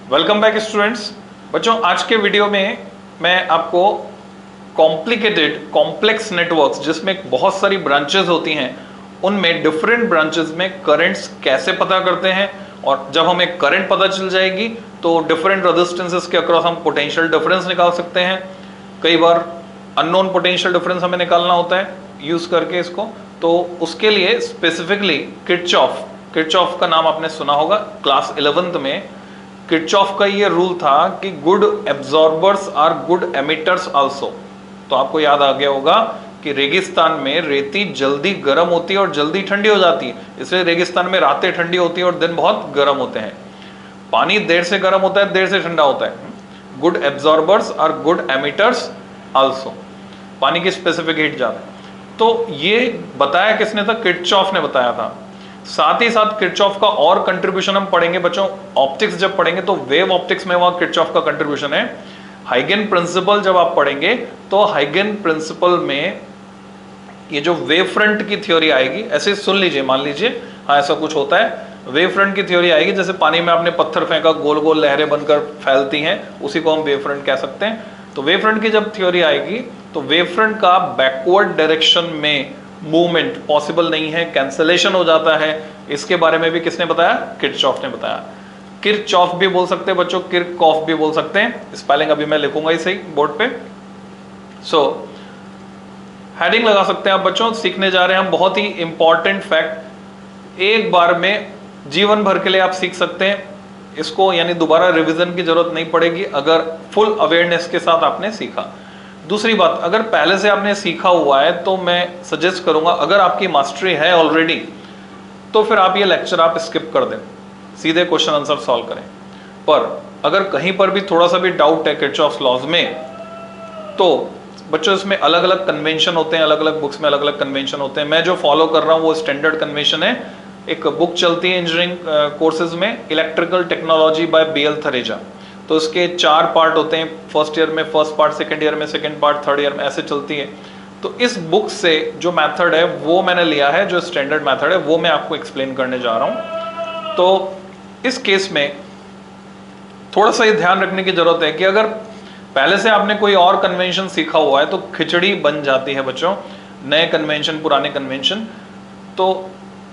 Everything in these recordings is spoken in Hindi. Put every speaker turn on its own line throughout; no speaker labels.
Welcome back students. बच्चों, आज के वीडियो में मैं आपको कॉम्प्लिकेटेड कॉम्प्लेक्स नेटवर्क्स जिसमें बहुत सारी ब्रांचेस होती हैं, उनमें डिफरेंट ब्रांचेस में करंट्स कैसे पता करते हैं, और जब हमें करंट पता चल जाएगी तो डिफरेंट रेजिस्टेंसेस के अक्रॉस हम पोटेंशियल डिफरेंस निकाल सकते हैं। कई बार अननोन पोटेंशियल डिफरेंस हमें निकालना होता है यूज करके इसको, तो उसके लिए स्पेसिफिकली किरचॉफ का नाम आपने सुना होगा। क्लास 11th में किरचॉफ का ये रूल था कि good absorbers are good emitters also. तो आपको याद आ गया होगा कि रेगिस्तान में रेती जल्दी गर्म होती है और जल्दी ठंडी हो जाती है, इसलिए रेगिस्तान में रातें ठंडी होती है और दिन बहुत गर्म होते हैं। पानी देर से गर्म होता है, देर से ठंडा होता है। Good absorbers are good emitters also, पानी की स्पेसिफिक हीट ज्यादा है। तो ये बताया किसने था? किरचॉफ ने बताया था। साथ ही साथ किरचॉफ का और कंट्रीब्यूशन हम पढ़ेंगे बच्चों, ऑप्टिक्स जब पढ़ेंगे तो वेव ऑप्टिक्स में वहां किरचॉफ का कंट्रीब्यूशन है। हाइगन प्रिंसिपल जब आप पढ़ेंगे तो हाइगन प्रिंसिपल में ये जो वेव फ्रंट की थ्योरी आएगी, ऐसे सुन लीजिए, मान लीजिए हाँ ऐसा कुछ होता है, वेव फ्रंट की थ्योरी आएगी। जैसे पानी में आपने पत्थर फेंका, गोल गोल लहरें बनकर फैलती हैं, उसी को हम वेव फ्रंट कह सकते हैं। तो वेव फ्रंट की जब थ्योरी आएगी तो वेव फ्रंट का बैकवर्ड डायरेक्शन में मूवमेंट पॉसिबल नहीं है, कैंसलेशन हो जाता है। इसके बारे में भी किसने बताया? किरचॉफ ने बताया। किरचॉफ भी बोल सकते हैं बच्चों, किरकॉफ भी बोल सकते हैं, स्पेलिंग अभी मैं लिखूंगा ही सही बोर्ड पे। हेडिंग लगा सकते हैं आप बच्चों। सीखने जा रहे हैं हम बहुत ही इंपॉर्टेंट फैक्ट, एक बार में जीवन भर के लिए आप सीख सकते हैं इसको, यानी दोबारा रिवीजन की जरूरत नहीं पड़ेगी अगर फुल अवेयरनेस के साथ आपने सीखा। दूसरी बात, अगर पहले से आपने सीखा हुआ है तो मैं सजेस्ट करूंगा, अगर आपकी मास्टरी है ऑलरेडी तो फिर आप ये लेक्चर आप स्किप कर दें, सीधे क्वेश्चन आंसर सॉल्व करें। पर अगर कहीं पर भी थोड़ा सा भी डाउट है किरचॉफ्स लॉज में, तो बच्चों इसमें अलग अलग कन्वेंशन होते हैं, अलग अलग बुक्स में अलग अलग कन्वेंशन होते हैं। मैं जो फॉलो कर रहा हूँ वो स्टैंडर्ड कन्वेंशन है। एक बुक चलती है इंजीनियरिंग कोर्सेज में, electrical technology by BL Thareja. तो इसके 4 पार्ट होते हैं, फर्स्ट ईयर में फर्स्ट पार्ट, सेकंड ईयर में सेकंड पार्ट, थर्ड ईयर में, ऐसे चलती है। तो इस बुक से जो मेथड है वो मैंने लिया है, जो स्टैंडर्ड मेथड है वो मैं आपको एक्सप्लेन करने जा रहा हूँ। तो इस केस में थोड़ा सा ये ध्यान रखने की जरूरत है कि अगर पहले से आपने कोई और कन्वेंशन सीखा हुआ है तो खिचड़ी बन जाती है बच्चों, नए कन्वेंशन पुराने कन्वेंशन। तो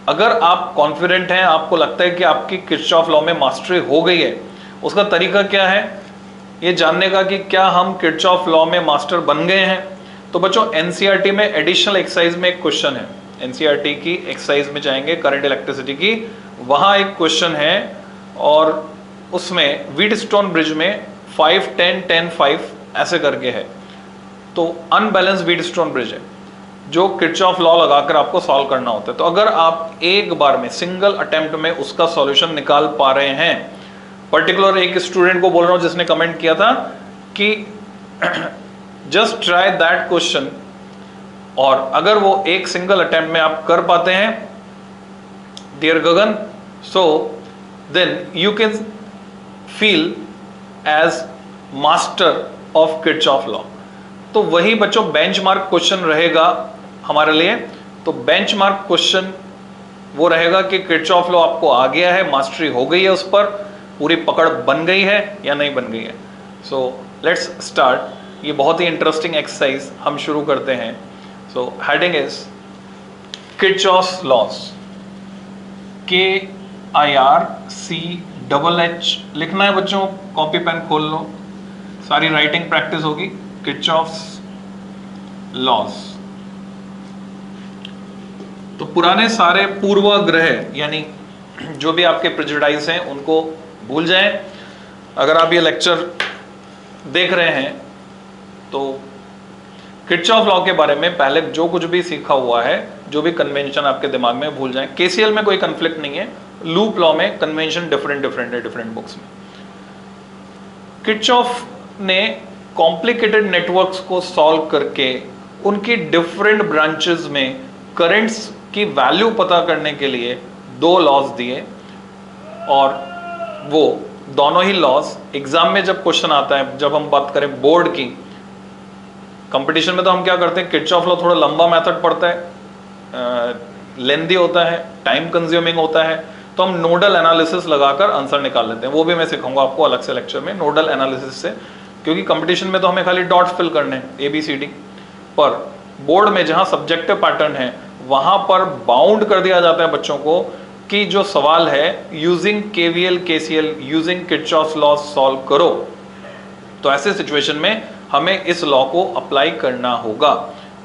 अगर आप कॉन्फिडेंट हैं, आपको लगता है कि आपकी किरचॉफ लॉ में मास्टरी हो गई है, उसका तरीका क्या है ये जानने का कि क्या हम किरचॉफ लॉ में मास्टर बन गए हैं। तो बच्चों NCERT में एडिशनल एक्सरसाइज में एक क्वेश्चन है, NCERT की एक्सरसाइज में जाएंगे करंट इलेक्ट्रिसिटी की, वहां एक क्वेश्चन है और उसमें व्हीटस्टोन ब्रिज में 5 10 10 5 ऐसे करके है। तो अनबैलेंस व्हीटस्टोन ब्रिज है जो किरचॉफ लॉ लगाकर आपको सॉल्व करना होता है। तो अगर आप एक बार में सिंगल अटेम्प्ट में उसका सॉल्यूशन निकाल पा रहे हैं, पर्टिकुलर एक स्टूडेंट को बोल रहा हूं जिसने कमेंट किया था कि जस्ट ट्राई दैट क्वेश्चन, और अगर वो एक सिंगल अटेम्प्ट में आप कर पाते हैं dear Gagan, so then you can feel as master of Kirchhoff law. तो वही बच्चों बेंचमार्क क्वेश्चन रहेगा हमारे लिए। तो बेंचमार्क क्वेश्चन वो रहेगा कि किरचॉफ लॉ आपको आ गया है, मास्टरी हो गई है, उस पर पूरी पकड़ बन गई है या नहीं बन गई है। So let's start. ये बहुत ही इंटरेस्टिंग एक्सरसाइज हम शुरू करते हैं। So heading is Kirchhoff's laws, KIRCHH लिखना है बच्चों, कॉपी पेन खोल लो, सारी राइटिंग प्रैक्टिस होगी। किरचॉफ्स लॉज, तो पुराने सारे पूर्वाग्रह यानी जो भी आपके प्रेजुडाइज हैं उनको भूल जाएं। अगर आप ये लेक्चर देख रहे हैं तो किरचॉफ लॉ के बारे में पहले जो कुछ भी सीखा हुआ है, जो भी कन्वेंशन आपके दिमाग में, भूल जाएं। KCL में कोई कंफ्लिक्ट नहीं है, लूप लॉ में कन्वेंशन डिफरेंट है डिफरेंट बुक्स में। किरचॉफ ने कॉम्प्लिकेटेड नेटवर्क्स को सॉल्व करके उनकी डिफरेंट ब्रांचेस में करंट्स की वैल्यू पता करने के लिए 2 लॉज दिए, और वो दोनों ही लॉज एग्जाम में जब क्वेश्चन आता है, जब हम बात करें बोर्ड की, कंपटीशन में तो हम क्या करते हैं, किरचॉफ लॉ थोड़ा लंबा मेथड पड़ता है, लेंदी होता है, टाइम कंज्यूमिंग होता है, तो हम नोडल एनालिसिस लगाकर आंसर निकाल लेते हैं। वो भी मैं सिखाऊंगा आपको अलग से लेक्चर में, नोडल एनालिसिस से, क्योंकि कंपटीशन में तो हमें खाली डॉट्स फिल करने हैं ABCD, पर बोर्ड में जहां सब्जेक्टिव पैटर्न है वहां पर बाउंड कर दिया जाता है बच्चों को कि जो सवाल है using KVL KCL using Kirchhoff's law solve करो। तो ऐसे सिचुएशन में हमें इस लॉ को अप्लाई करना होगा।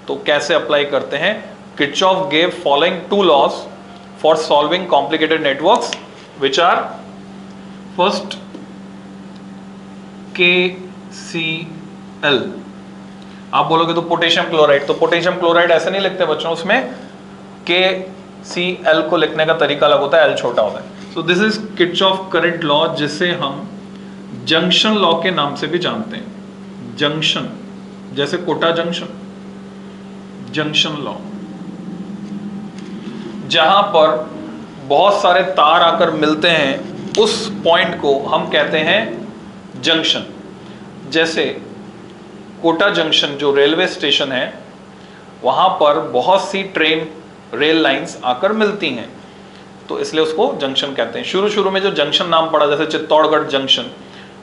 तो कैसे अप्लाई करते हैं? Kirchhoff gave following two laws for solving complicated networks which are first KCl। आप बोलोगे तो पोटेशियम क्लोराइड, तो पोटेशियम क्लोराइड ऐसे नहीं लिखते बच्चों, उसमें KCl को लिखने का तरीका अलग होता है, L छोटा होता है। So this is Kirchhoff current law, जिसे हम जंक्शन लॉ के नाम से भी जानते हैं। जंक्शन, जैसे कोटा जंक्शन, जंक्शन लॉ, जहां पर बहुत सारे तार आकर मिलते हैं उस पॉइंट को हम कहते हैं जंक्शन। जैसे कोटा जंक्शन जो रेलवे स्टेशन है, वहां पर बहुत सी ट्रेन रेल लाइंस आकर मिलती हैं, तो इसलिए उसको जंक्शन कहते हैं। शुरू शुरू में जो जंक्शन नाम पड़ा, जैसे चित्तौड़गढ़ जंक्शन,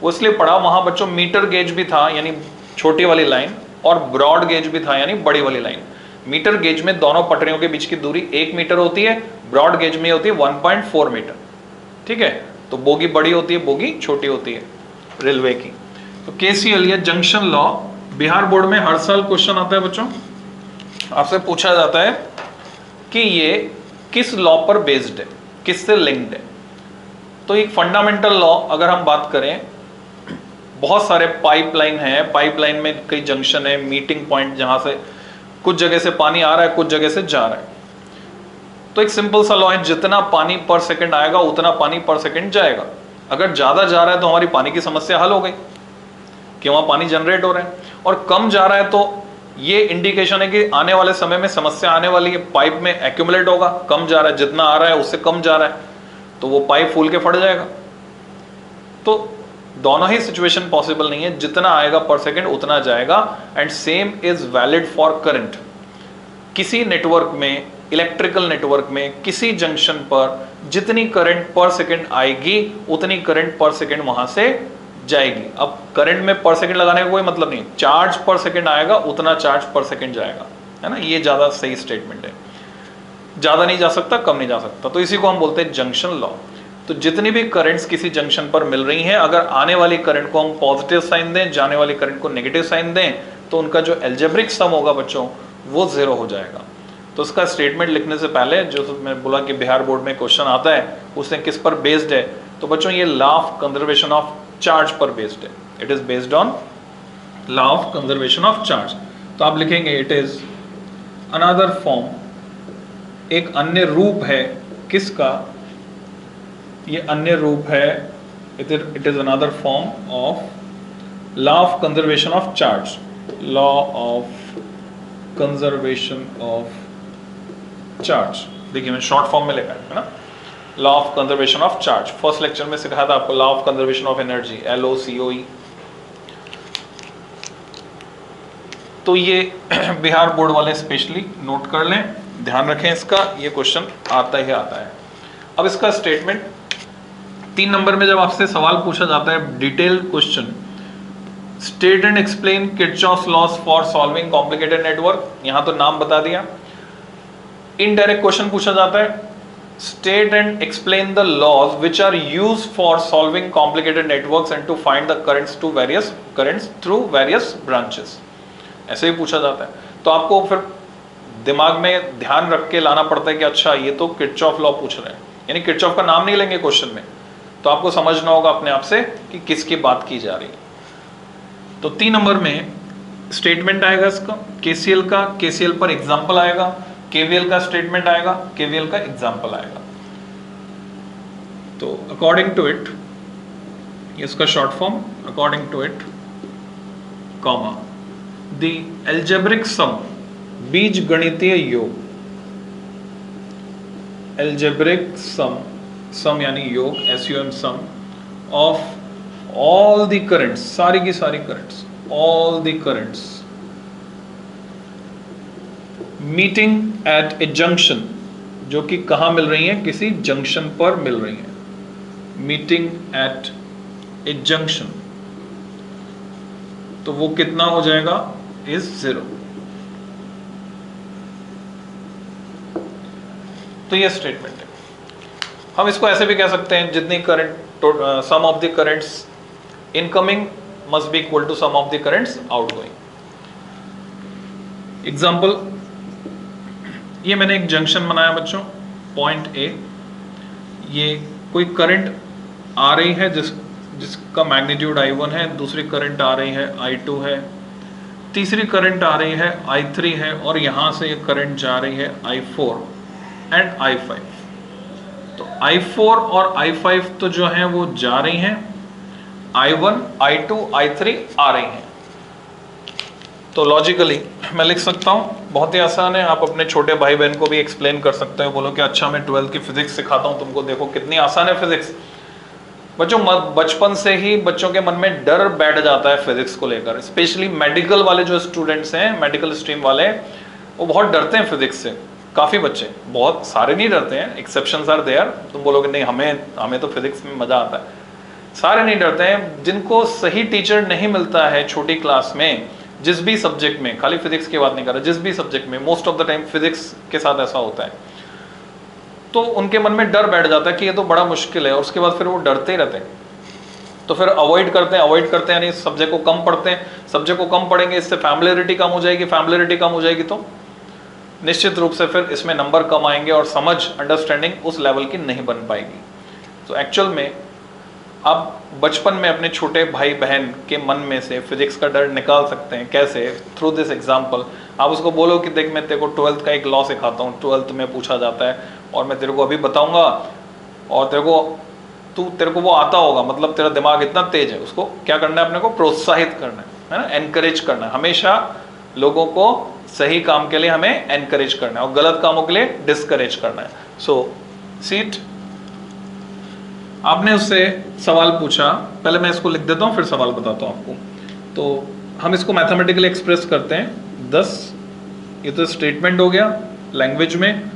वो इसलिए पड़ा, वहां बच्चों मीटर गेज भी था यानी छोटी वाली लाइन, और ब्रॉड गेज भी था यानी बड़ी वाली लाइन। मीटर गेज में दोनों पटरियों के बीच की दूरी 1 मीटर होती है, ब्रॉड गेज में होती है 1.4 मीटर। ठीक है, तो बोगी बड़ी होती है, बोगी छोटी होती है रेलवे की। तो KCL या जंक्शन लॉ बिहार बोर्ड में हर साल क्वेश्चन आता है बच्चों। आपसे पूछा जाता है कि ये किस लॉ पर बेस्ड है, किससे लिंक्ड है। तो एक फंडामेंटल लॉ अगर हम बात करें, बहुत सारे पाइपलाइन है, पाइपलाइन में कई जंक्शन है, मीटिंग पॉइंट, जहां से कुछ जगह से पानी आ रहा है, कुछ जगह से जा रहा है। तो एक सिंपल सा लॉ है, जितना पानी पर सेकंड आएगा उतना पानी पर सेकंड जाएगा। अगर ज्यादा जा रहा है तो हमारी पानी की समस्या हल हो गई कि वहां पानी जनरेट हो रहा है, और कम जा रहा है तो ये इंडिकेशन है कि आने वाले समय में समस्या आने वाली है, पाइप में एक्यूमुलेट होगा, कम जा रहा है, जितना आ रहा है उससे कम जा रहा है, तो वो पाइप फूल के फट जाएगा। तो दोनों ही सिचुएशन पॉसिबल नहीं है, जितना आएगा पर सेकंड उतना जाएगा। And same is valid for current. किसी नेटवर्क में, इलेक्ट्रिकल नेटवर्क में, किसी जंक्शन पर जितनी करंट पर सेकंड आएगी उतनी करंट पर सेकंड वहां से जाएगी। अब करंट में पर सेकंड लगाने का कोई मतलब नहीं, चार्ज पर सेकंड आएगा उतना चार्ज पर सेकंड जाएगा, है ना। ये ज्यादा सही स्टेटमेंट है, ज्यादा नहीं जा सकता, कम नहीं जा सकता, तो इसी को हम बोलते हैं जंक्शन लॉ। तो जितनी भी करंट्स किसी जंक्शन पर मिल रही हैं, अगर आने वाली करंट को हम पॉजिटिव साइन दें, जाने वाली करंट को नेगेटिव साइन दें, तो उनका जो एल्जेब्रिक सम होगा बच्चों वो 0 हो जाएगा। तो उसका स्टेटमेंट लिखने से पहले, जो मैं बोला कि बिहार बोर्ड में क्वेश्चन आता है, उसने किस पर बेस्ड है, तो बच्चों ये law of conservation of charge पर बेस्ड है। It is based on law of conservation of charge. तो आप लिखेंगे इट इज अनदर फॉर्म, एक अन्य रूप है किसका, ये अन्य रूप है, it is another form of law of conservation of charge, law of conservation of charge. देखिए मैं शॉर्ट फॉर्म में लिखा है ना, law of conservation of charge. First lecture में सिखाया था आपको law of conservation of energy, LOCOE। तो ये बिहार बोर्ड वाले स्पेशली नोट कर लें, ध्यान रखें इसका, ये क्वेश्चन आता ही आता है। अब इसका स्टेटमेंट 3 नंबर में जब आपसे सवाल पूछा जाता है, detail question, state and explain Kirchhoff's laws for solving complicated network, यहां तो नाम बता दिया। इनडायरेक्ट क्वेश्चन पूछा जाता है, state and explain the laws which are used for solving complicated networks and to find the currents through various branches, ऐसे ही पूछा जाता है। तो आपको फिर दिमाग में ध्यान रख के लाना पड़ता है कि अच्छा ये तो किरचॉफ लॉ पूछ रहे हैं, यानी किरचॉफ का नाम नहीं लेंगे क्वेश्चन में, तो आपको समझना होगा अपने आप से कि किसकी बात की जा रही है। तो 3 नंबर में स्टेटमेंट आएगा इसका, KCL का, KCL पर एग्जाम्पल आएगा, KVL का स्टेटमेंट आएगा, KVL का एग्जाम्पल आएगा। तो अकॉर्डिंग टू इट, इसका short form, according to it, comma, the algebraic sum, बीज गणितीय योग, एल्जेब्रिक सम यानी योग, SUM sum, of all the currents, सारी की सारी currents, all the currents meeting at a junction, जो कि कहाँ मिल रही हैं, किसी जंक्शन पर मिल रही हैं, मीटिंग एट ए जंक्शन, तो वो कितना हो जाएगा, इज 0। तो ये स्टेटमेंट है। हम इसको ऐसे भी कह सकते हैं, जितनी current, sum of the currents incoming must be equal to sum of the currents outgoing. Example, ये मैंने एक जंक्शन बनाया बच्चों, पॉइंट ए, ये कोई करंट आ रही है जिसका मैग्नीट्यूड I1 है, दूसरी करंट आ रही है I2 है, तीसरी करंट आ रही है I3 है, और यहां से ये करंट जा रही है I4 एंड I5। तो I4 और I5 तो जो है वो जा रही हैं, I1, I2, I3 आ रही हैं। तो लॉजिकली मैं लिख सकता हूँ, बहुत ही आसान है, आप अपने छोटे भाई बहन को भी एक्सप्लेन कर सकते हो, बोलो कि अच्छा मैं 12th की फिजिक्स सिखाता हूँ तुमको, देखो कितनी आसान है फिजिक्स। बच्चों बचपन से ही बच्चों के मन में डर बैठ जाता है फिजिक्स को लेकर, स्पेशली मेडिकल वाले जो स्टूडेंट्स हैं, मेडिकल स्ट्रीम वाले, वो बहुत डरते हैं फिजिक्स से। काफ़ी बच्चे, बहुत सारे नहीं डरते हैं, एक्सेप्शंस आर देयर। तुम बोलोगे नहीं हमें तो फिजिक्स में मजा आता है, सारे नहीं डरते हैं। जिनको सही टीचर नहीं मिलता है छोटी क्लास में, जिस भी सब्जेक्ट में, खाली फिजिक्स की बात नहीं कर रहा, जिस भी सब्जेक्ट में, most of the time physics के साथ ऐसा होता है, तो उनके मन में डर बैठ जाता है कि ये तो बड़ा मुश्किल है, और उसके बाद फिर वो डरते ही रहते हैं। तो फिर अवॉइड करते हैं यानी सब्जेक्ट को कम पढ़ते हैं। सब्जेक्ट को कम पढ़ेंगे, इससे फैमिलियरिटी कम हो जाएगी, फैमिलियरिटी कम हो जाएगी तो निश्चित रूप से फिर इसमें नंबर कम आएंगे और समझ, अंडरस्टैंडिंग उस लेवल की नहीं बन पाएगी। तो एक्चुअल में आप बचपन में अपने छोटे भाई बहन के मन में से फिजिक्स का डर निकाल सकते हैं। कैसे? Through this example. आप उसको बोलो कि देख मैं तेरे को 12th का एक लॉ सिखाता हूँ, 12th में पूछा जाता है, और मैं तेरे को अभी बताऊंगा, और तेरे को वो आता होगा, मतलब तेरा दिमाग इतना तेज है। उसको क्या करना है, अपने को प्रोत्साहित करना है ना, एनकरेज करना है। हमेशा लोगों को सही काम के लिए हमें एनकरेज करना है और गलत कामों के लिए डिस्करेज करना है। सो सीट, आपने उससे सवाल पूछा, पहले मैं इसको लिख देता हूँ फिर सवाल बताता हूँ आपको। तो हम इसको मैथमेटिकली एक्सप्रेस करते हैं 10, ये तो स्टेटमेंट हो गया। लैंग्वेज में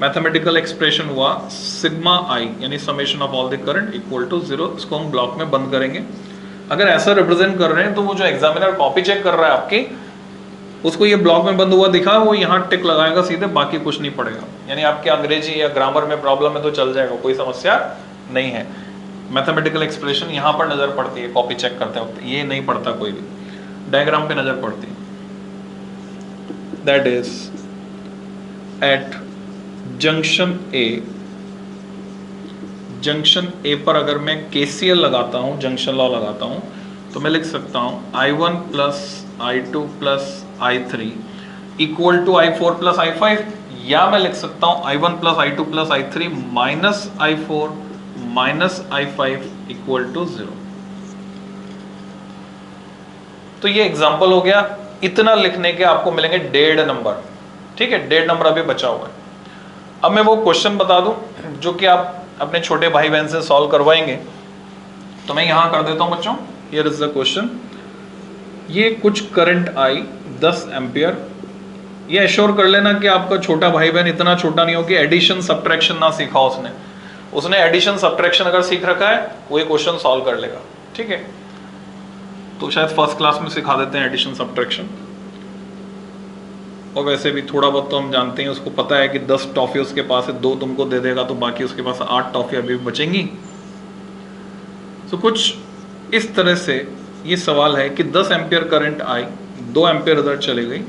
मैथमेटिकल एक्सप्रेशन हुआ सिग्मा आई, यानी summation of all the current equal to 0। इसको हम ब्लॉक में बंद करेंगे। अगर ऐसा रिप्रेजेंट कर रहे हैं तो वो जो एग्जामिनर कॉपी चेक कर रहा है आपकी, उसको ये ब्लॉक में बंद हुआ दिखा, वो यहाँ टिक लगाएगा सीधे, बाकी कुछ नहीं पड़ेगा। यानी आपके अंग्रेजी या ग्रामर में प्रॉब्लम है तो चल जाएगा, कोई समस्या नहीं है। मैथमेटिकल एक्सप्रेशन यहाँ पर नजर पड़ती है कॉपी चेक करते वक्त, ये नहीं पड़ता, कोई भी डायग्राम पे नजर पड़ती है। That is at junction A, junction A पर अगर मैं KCL लगाता हूँ, जंक्शन लॉ लगाता हूँ, तो मैं लिख सकता हूँ I1 plus I2 plus I3 equal to I4 plus I5, या मैं लिख सकता हूँ I1 plus I2 plus I3 minus I4 minus I5 equal to 0। तो ये एग्जाम्पल हो गया। इतना लिखने के आपको मिलेंगे 1.5 नंबर, ठीक है, 1.5 नंबर अभी बचा हुआ है। अब मैं वो क्वेश्चन बता दूं जो कि आप अपने छोटे भाई बहन से सॉल्व करवाएंगे। तो मैं यहां कर देता हूं बच्चों, हियर इज द क्वेश्चन। ये कुछ करंट आई 10 एम्पियर। ये एश्योर कर लेना कि आपका छोटा भाई बहन इतना छोटा नहीं हो कि एडिशन सब्ट्रैक्शन ना सीखा उसने एडिशन सब्ट्रैक्शन अगर सीख रखा है वो ये क्वेश्चन सॉल्व कर लेगा, ठीक है। तो शायद फर्स्ट क्लास में सिखा देते हैं एडिशन सब्ट्रैक्शन, और वैसे भी थोड़ा बहुत तो हम जानते हैं, उसको पता है कि 10 टॉफी उसके पास है, 2 तुमको दे देगा तो बाकी उसके पास 8 टॉफी अभी भी बचेंगी। तो कुछ इस तरह से ये सवाल है कि 10 एम्पियर करंट आई, 2 एम्पियर इधर चली गई,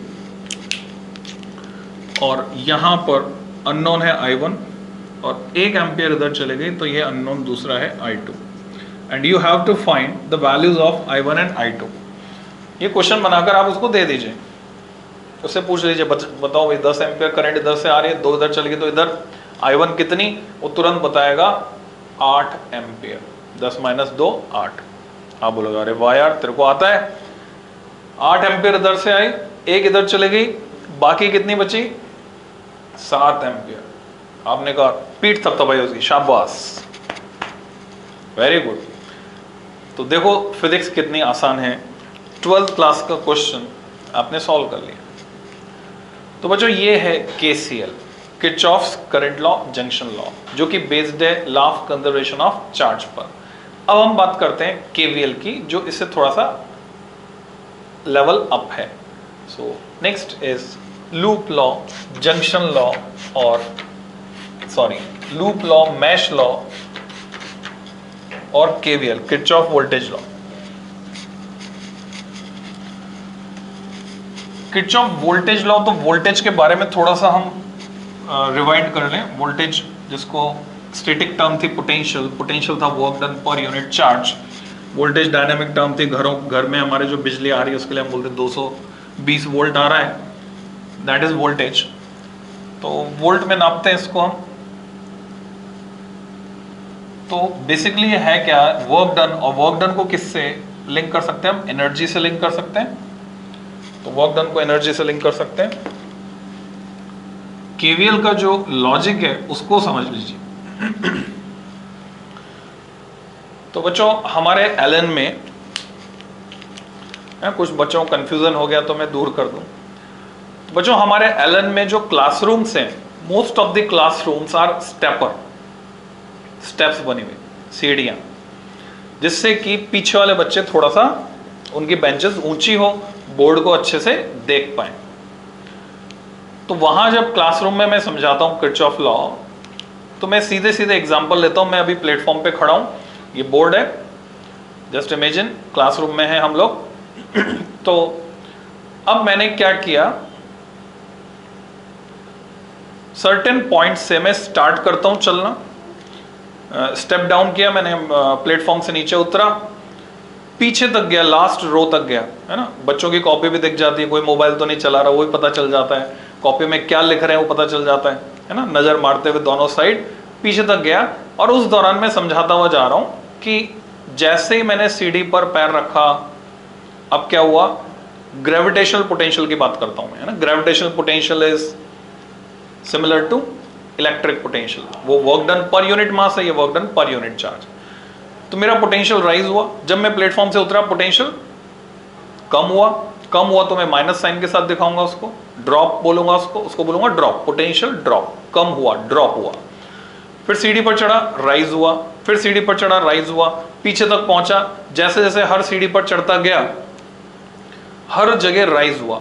और यहां पर अननोन है I1 और 1 एम्पियर इधर चले गई, तो ये अननोन दूसरा है I2, and you have to find the values of I1 and I2। ये क्वेश्चन बनाकर आप उसको दे दीजिए, उससे पूछ लीजिए बताओ भाई 10 एम्पियर करंट इधर से आ रही है, 2 इधर चल गई, तो इधर I1 कितनी, वो तुरंत बताएगा 8 एम्पियर। 10 माइनस 2 8। आप बोलोगे अरे वाह यार तेरे को आता है। 8 एम्पियर इधर से आई, 1 इधर चले गई, बाकी कितनी बची, 7 एम्पियर। आपने कहा पीठ थपथपाई उसकी, शाबाश, वेरी गुड। तो देखो फिजिक्स कितनी आसान है, 12th क्लास का क्वेश्चन आपने सॉल्व कर लिया। तो बच्चों ये है KCL। Kirchhoff's current law, junction law, जो कि बेस्ड है law of conservation of charge पर। अब हम बात करते हैं केवीएल की, जो इससे थोड़ा सा लेवल अप है। So next is loop law, junction law और लूप लॉ, मैश लॉ और KVL, Kirchhoff voltage law. Kirchhoff voltage law, तो वोल्टेज के बारे में थोड़ा सा हम रिवाइंड कर लें। वोल्टेज, जिसको स्टैटिक टर्म थी पोटेंशियल, पोटेंशियल था वर्क डन पर unit charge. Voltage dynamic term थी, घर में हमारे जो बिजली आ रही है उसके लिए हम बोलते हैं 220 वोल्ट आ रहा है, दैट इज वोल्टेज। तो वोल्ट में नापते हैं इसको हम। तो बेसिकली ये है क्या, वर्क डन, और वर्क डन को किससे लिंक कर सकते हैं हम? एनर्जी से लिंक कर सकते हैं। तो वर्क डन को एनर्जी से लिंक कर सकते हैं। केवीएल का जो लॉजिक है उसको समझ लीजिए। तो बच्चों हमारे एलन में कुछ बच्चों को कंफ्यूजन हो गया तो मैं दूर कर दूं। तो बच्चों हमारे एलन में जो क्लासरूम्स हैं, most of the classrooms are stepper, steps बनी हुई, सीढ़ियां, जिससे कि पीछे वाले बच्चे थोड़ा सा उनकी बेंचेस ऊंची हो, बोर्ड को अच्छे से देख पाए। तो वहां जब क्लासरूम में मैं समझाता हूं किरचॉफ लॉ, तो मैं सीधे सीधे एग्जांपल लेता हूं। मैं अभी प्लेटफॉर्म पे खड़ा हूं, ये बोर्ड है, जस्ट इमेजिन क्लासरूम में है हम लोग। तो अब मैंने क्या किया, सर्टेन पॉइंट से मैं स्टार्ट करता हूं चलना, स्टेप डाउन किया मैंने, प्लेटफॉर्म से नीचे उतरा, पीछे तक गया, लास्ट रो तक गया, है ना। बच्चों की कॉपी भी दिख जाती है, कोई मोबाइल तो नहीं चला रहा, वो भी पता चल जाता है, कॉपी में क्या लिख रहे हैं वो पता चल जाता है ना, नजर मारते हुए दोनों साइड पीछे तक गया। और उस दौरान मैं समझाता हुआ जा रहा हूं कि जैसे ही मैंने सीढ़ी पर पैर रखा, अब क्या हुआ, ग्रेविटेशनल पोटेंशियल की बात करता हूं मैं, है ना। Gravitational potential is similar to electric potential, वो वर्क डन पर यूनिट मास है, ये वर्क डन पर यूनिट चार्ज। तो मेरा पोटेंशियल राइज हुआ, जब मैं प्लेटफॉर्म से उतरा पोटेंशियल कम हुआ, कम हुआ तो मैं माइनस साइन के साथ दिखाऊंगा उसको, ड्रॉप बोलूंगा उसको बोलूंगा ड्रॉप, पोटेंशियल ड्रॉप, कम हुआ, ड्रॉप हुआ। फिर सीढ़ी पर चढ़ा, राइज हुआ, फिर सीढ़ी पर चढ़ा, राइज हुआ, पीछे तक पहुंचा, जैसे जैसे हर सीढ़ी पर चढ़ता गया हर जगह राइज हुआ।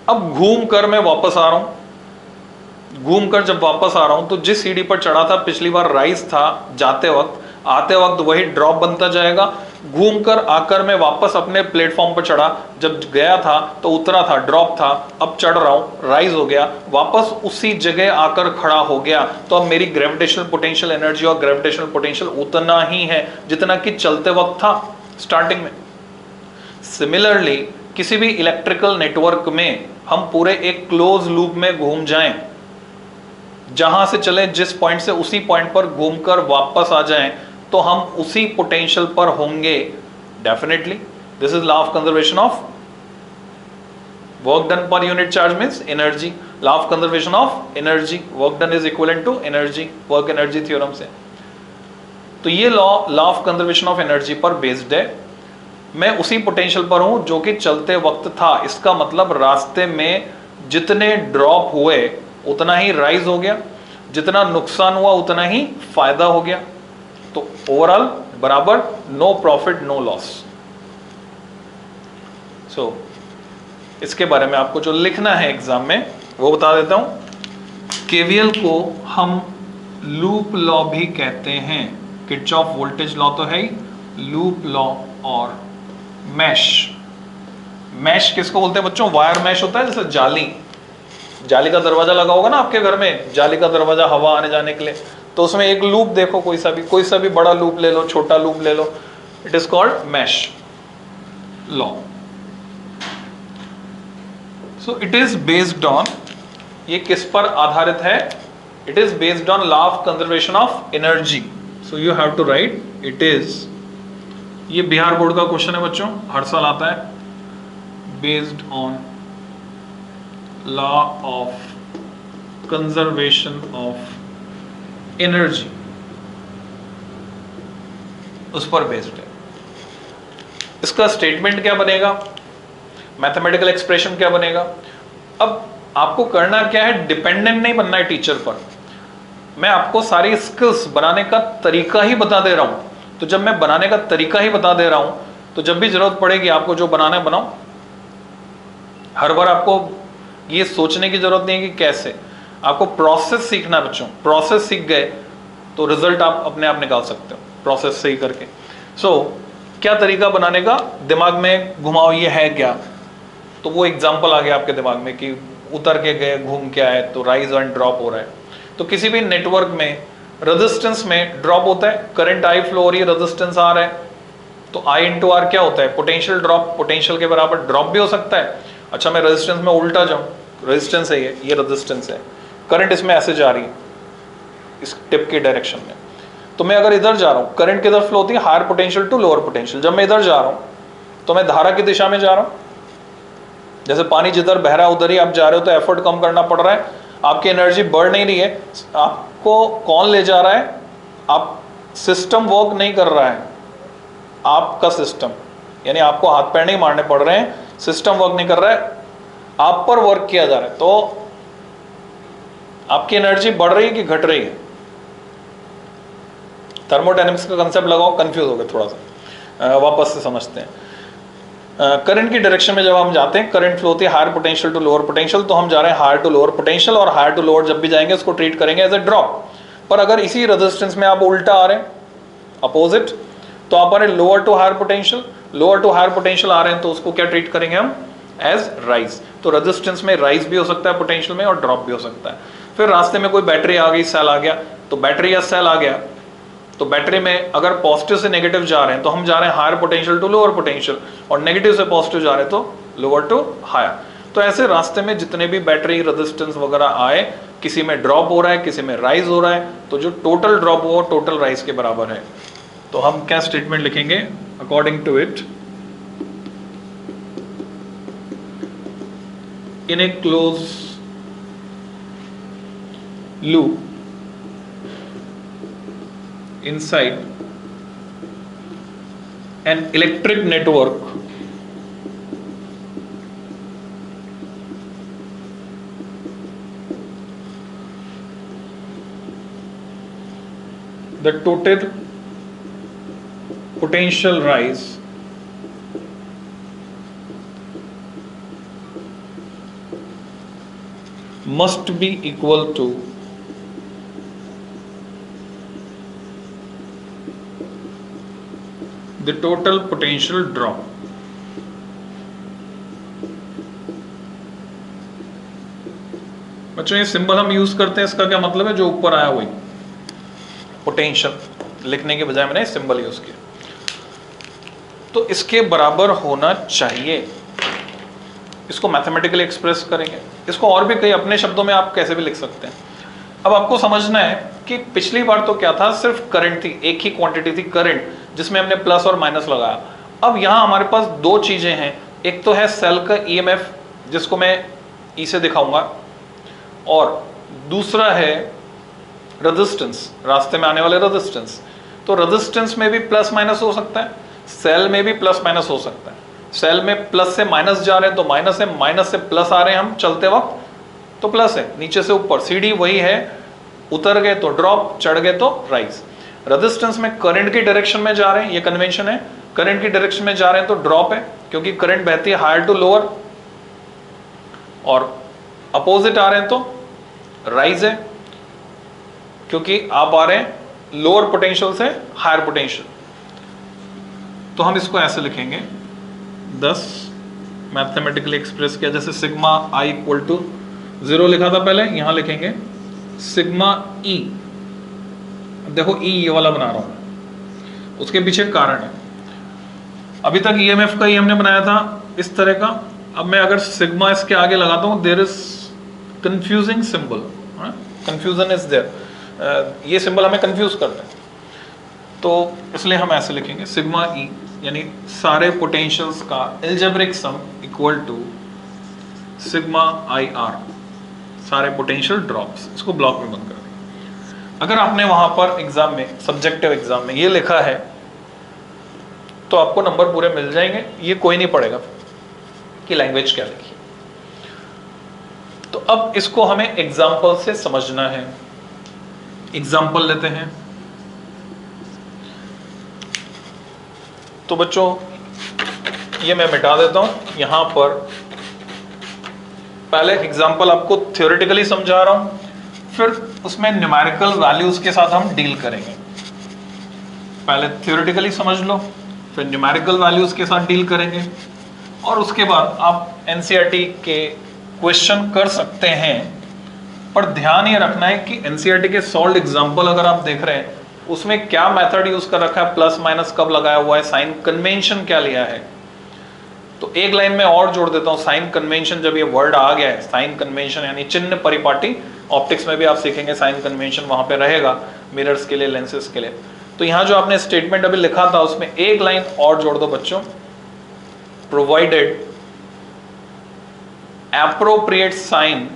अब घूम कर मैं वापस आ रहा हूं, घूम कर जब वापस आ रहा हूं तो जिस सीढ़ी पर चढ़ा था पिछली बार राइज था जाते वक्त, आते वक्त वही ड्रॉप बनता जाएगा। घूम कर आकर मैं वापस अपने प्लेटफॉर्म पर चढ़ा, जब गया था तो उतरा था, ड्रॉप था, अब चढ़ रहा हूं, राइज हो गया, वापस उसी जगह आकर खड़ा हो गया। तो अब मेरी ग्रेविटेशनल पोटेंशियल एनर्जी और ग्रेविटेशनल पोटेंशियल उतना ही है जितना कि चलते वक्त था स्टार्टिंग में। सिमिलरली किसी भी इलेक्ट्रिकल नेटवर्क में हम पूरे एक क्लोज लूप में घूम जाएं, जहां से चले जिस पॉइंट से उसी पॉइंट पर घूमकर वापस आ जाएं, तो हम उसी पोटेंशियल पर होंगे definitely. This is law of conservation of work done पर unit charge means energy, law of conservation of energy, work done is equivalent to energy, work energy theorem से। तो ये law of conservation of energy पर बेस्ड है। मैं उसी पोटेंशियल पर हूं जो कि चलते वक्त था, इसका मतलब रास्ते में जितने ड्रॉप हुए उतना ही राइज हो गया, जितना नुकसान हुआ उतना ही फायदा हो गया। तो ओवरऑल बराबर नो प्रॉफिट नो लॉस। सो इसके बारे में आपको जो लिखना है एग्जाम में वो बता देता हूं। केवीएल को हम लूप लॉ भी कहते हैं, किरचॉफ वोल्टेज लॉ तो है ही, लूप लॉ और मैश। मैश किसको बोलते हैं बच्चों? वायर मैश होता है, जैसे जाली का दरवाजा लगा होगा ना आपके घर में, जाली का दरवाजा हवा आने जाने के लिए, तो उसमें एक लूप देखो, कोई सा भी बड़ा लूप ले लो, छोटा लूप ले लो, it is called mesh law. So it is based on, ये किस पर आधारित है? It is based on law of conservation of energy. So you have to write it is, ये बिहार बोर्ड का क्वेश्चन है बच्चों, हर साल आता है, based on law of conservation of energy, उस पर बेस्ड है। इसका स्टेटमेंट क्या बनेगा, मैथमेटिकल एक्सप्रेशन क्या बनेगा? अब आपको करना क्या है, डिपेंडेंट नहीं बनना है टीचर पर। मैं आपको सारी स्किल्स बनाने का तरीका ही बता दे रहा हूं। तो जब मैं बनाने का तरीका ही बता दे रहा हूं तो जब भी जरूरत पड़ेगी आपको जो बनाना है बनाओ। हर बार आपको ये सोचने की जरूरत नहीं है कि कैसे, आपको प्रोसेस सीखना है बच्चों। प्रोसेस सीख गए तो रिजल्ट आप अपने आप निकाल सकते हो प्रोसेस सही करके। क्या तरीका बनाने का, दिमाग में घुमाओ ये है क्या, तो वो एग्जाम्पल आ गया आपके दिमाग में कि उतर के गए घूम के आए तो राइज एंड ड्रॉप हो रहा है। तो किसी भी नेटवर्क में रेजिस्टेंस में ड्रॉप होता है, करंट आई फ्लो हो रही है, रेजिस्टेंस आर है, तो आई इंटू आर क्या होता है, पोटेंशियल ड्रॉप। पोटेंशियल के बराबर ड्रॉप भी हो सकता है। अच्छा मैं रेजिस्टेंस में उल्टा जाऊं, रेजिस्टेंस है ये रेजिस्टेंस है, करंट इसमें ऐसे जा रही है इस टिप के डायरेक्शन में, तो मैं अगर इधर जा रहा हूं, करंट किधर फ्लो होती है, higher potential to lower potential. जब मैं इधर जा रहा हूं तो मैं धारा की दिशा में जा रहा हूं, जैसे पानी जिधर बह रहा है उधर ही आप जा रहे हो, तो एफर्ट कम करना पड़ रहा है, आपकी एनर्जी बढ़ नहीं रही है। आपको कौन ले जा रहा है, आप सिस्टम वर्क नहीं कर रहा है, आपका सिस्टम, यानी आपको हाथ पैर नहीं मारने पड़ रहे हैं, सिस्टम वर्क नहीं कर रहा है, आप पर वर्क किया जा रहा है। तो आपकी एनर्जी बढ़ रही है कि घट रही है। थर्मोडायनेमिक्स का कंसेप्ट लगाओ, कंफ्यूज हो गए थोड़ा सा, वापस से समझते हैं। करंट की डायरेक्शन में जब हम जाते हैं, करंट फ्लो होती है higher potential to lower potential, तो हम जा रहे हैं हायर टू लोअर पोटेंशियल, और हायर टू लोअर जब भी जाएंगे उसको ट्रीट करेंगे एज ए ड्रॉप। पर अगर इसी रेजिस्टेंस में आप उल्टा आ रहे हैं, अपोजिट, तो आप आ रहे हैं lower to higher potential, lower to higher potential आ रहे हैं, तो उसको क्या ट्रीट करेंगे हम, एज राइज। तो रेजिस्टेंस में राइज भी हो सकता है पोटेंशियल में, और ड्रॉप भी हो सकता है। फिर रास्ते में कोई बैटरी आ गई, सेल आ गया, तो बैटरी या सेल आ गया, तो बैटरी में अगर पॉजिटिव से नेगेटिव जा रहे हैं तो हम जा रहे हैं higher potential to lower potential, और नेगेटिव से पॉजिटिव जा रहे हैं तो लोअर टू हायर। तो ऐसे रास्ते में जितने भी बैटरी रेजिस्टेंस वगैरह आए, किसी में ड्रॉप हो रहा है, किसी में राइज हो रहा है, तो जो टोटल ड्रॉप हो टोटल राइज के बराबर है। तो हम क्या स्टेटमेंट लिखेंगे, according to it, in a close loop inside an electric network, the total potential rise must be equal to the total potential drop। बच्चों ये सिंबल हम यूज करते हैं, इसका क्या मतलब है, जो ऊपर आया वही पोटेंशियल लिखने के बजाय मैंने सिंबल यूज किया, तो इसके बराबर होना चाहिए। इसको मैथमेटिकली एक्सप्रेस करेंगे, इसको और भी कई अपने शब्दों में आप कैसे भी लिख सकते हैं। अब आपको समझना है कि पिछली बार तो क्या था, सिर्फ करंट थी, एक ही क्वांटिटी थी करंट, जिसमें हमने प्लस और माइनस लगाया। अब यहां हमारे पास दो चीजें हैं, एक तो है सेल का ईएमएफ जिसको मैं ई से दिखाऊंगा, और दूसरा है रेजिस्टेंस, रास्ते में आने वाले रेजिस्टेंस। तो रेजिस्टेंस में भी प्लस माइनस हो सकता है, सेल में भी प्लस माइनस हो सकता है। सेल में प्लस से माइनस जा रहे हैं तो माइनस है, माइनस से प्लस आ रहे हैं हम चलते वक्त तो प्लस है, नीचे से ऊपर सीढ़ी वही है, उतर गए तो ड्रॉप, चढ़ गए तो राइज। रेजिस्टेंस में करंट की डायरेक्शन में जा रहे हैं, ये कन्वेंशन है, करंट की डायरेक्शन में जा रहे हैं तो ड्रॉप है, क्योंकि करंट बहती है हायर टू लोअर, और अपोजिट आ रहे हैं तो राइज है, क्योंकि आप आ रहे हैं लोअर पोटेंशियल से हायर पोटेंशियल। तो हम इसको ऐसे लिखेंगे, 10 मैथमेटिकली एक्सप्रेस किया, जैसे सिग्मा आई इक्वल टू 0 लिखा था पहले, यहां लिखेंगे सिग्मा ई। देखो ई ये वाला बना रहा हूं, उसके पीछे कारण है। अभी तक ईएमएफ का ही हमने बनाया था इस तरह का, अब मैं अगर सिग्मा इसके आगे लगाता हूं, there is confusing symbol, confusion is there, ये सिंबल हमें कंफ्यूज करते हैं, तो इसलिए हम ऐसे लिखेंगे सिग्मा ई, यानी सारे पोटेंशियल्स का algebraic sum equal to sigma I R, सारे पोटेंशियल ड्रॉप्स। इसको ब्लॉक में बंद कर दें। अगर आपने वहां पर एग्जाम में, सब्जेक्टिव एग्जाम में ये लिखा है तो आपको नंबर पूरे मिल जाएंगे, ये कोई नहीं पढ़ेगा कि लैंग्वेज क्या लिखी। तो तो अब इसको हमें एग्जाम्पल से समझना है। एग्जाम्पल लेते हैं। तो बच्चों ये मैं मिटा देता हूं यहां पर। पहले एग्जाम्पल आपको थ्योरेटिकली समझा रहा हूं, फिर उसमें न्यूमेरिकल वैल्यूज के साथ हम डील करेंगे। पहले थ्योरेटिकली समझ लो, फिर न्यूमेरिकल वैल्यूज के साथ डील करेंगे, और उसके बाद आप एनसीईआरटी के क्वेश्चन कर सकते हैं। पर ध्यान ये रखना है कि एनसीईआरटी के सॉल्व एग्जाम्पल अगर आप देख रहे हैं उसमें क्या मेथड यूज कर रखा है, प्लस माइनस कब लगाया हुआ है, साइन कन्वेंशन क्या लिया है। तो एक लाइन में और जोड़ देता हूं, साइन कन्वेंशन, जब ये वर्ड आ गया है साइन कन्वेंशन यानी चिन्ह परिपाटी, ऑप्टिक्स में भी आप सीखेंगे साइन कन्वेंशन वहां पे रहेगा मिरर्स के लिए, लेंसेज के लिए। तो यहां जो आपने स्टेटमेंट अभी लिखा था उसमें एक लाइन और जोड़ दो बच्चों, provided appropriate sign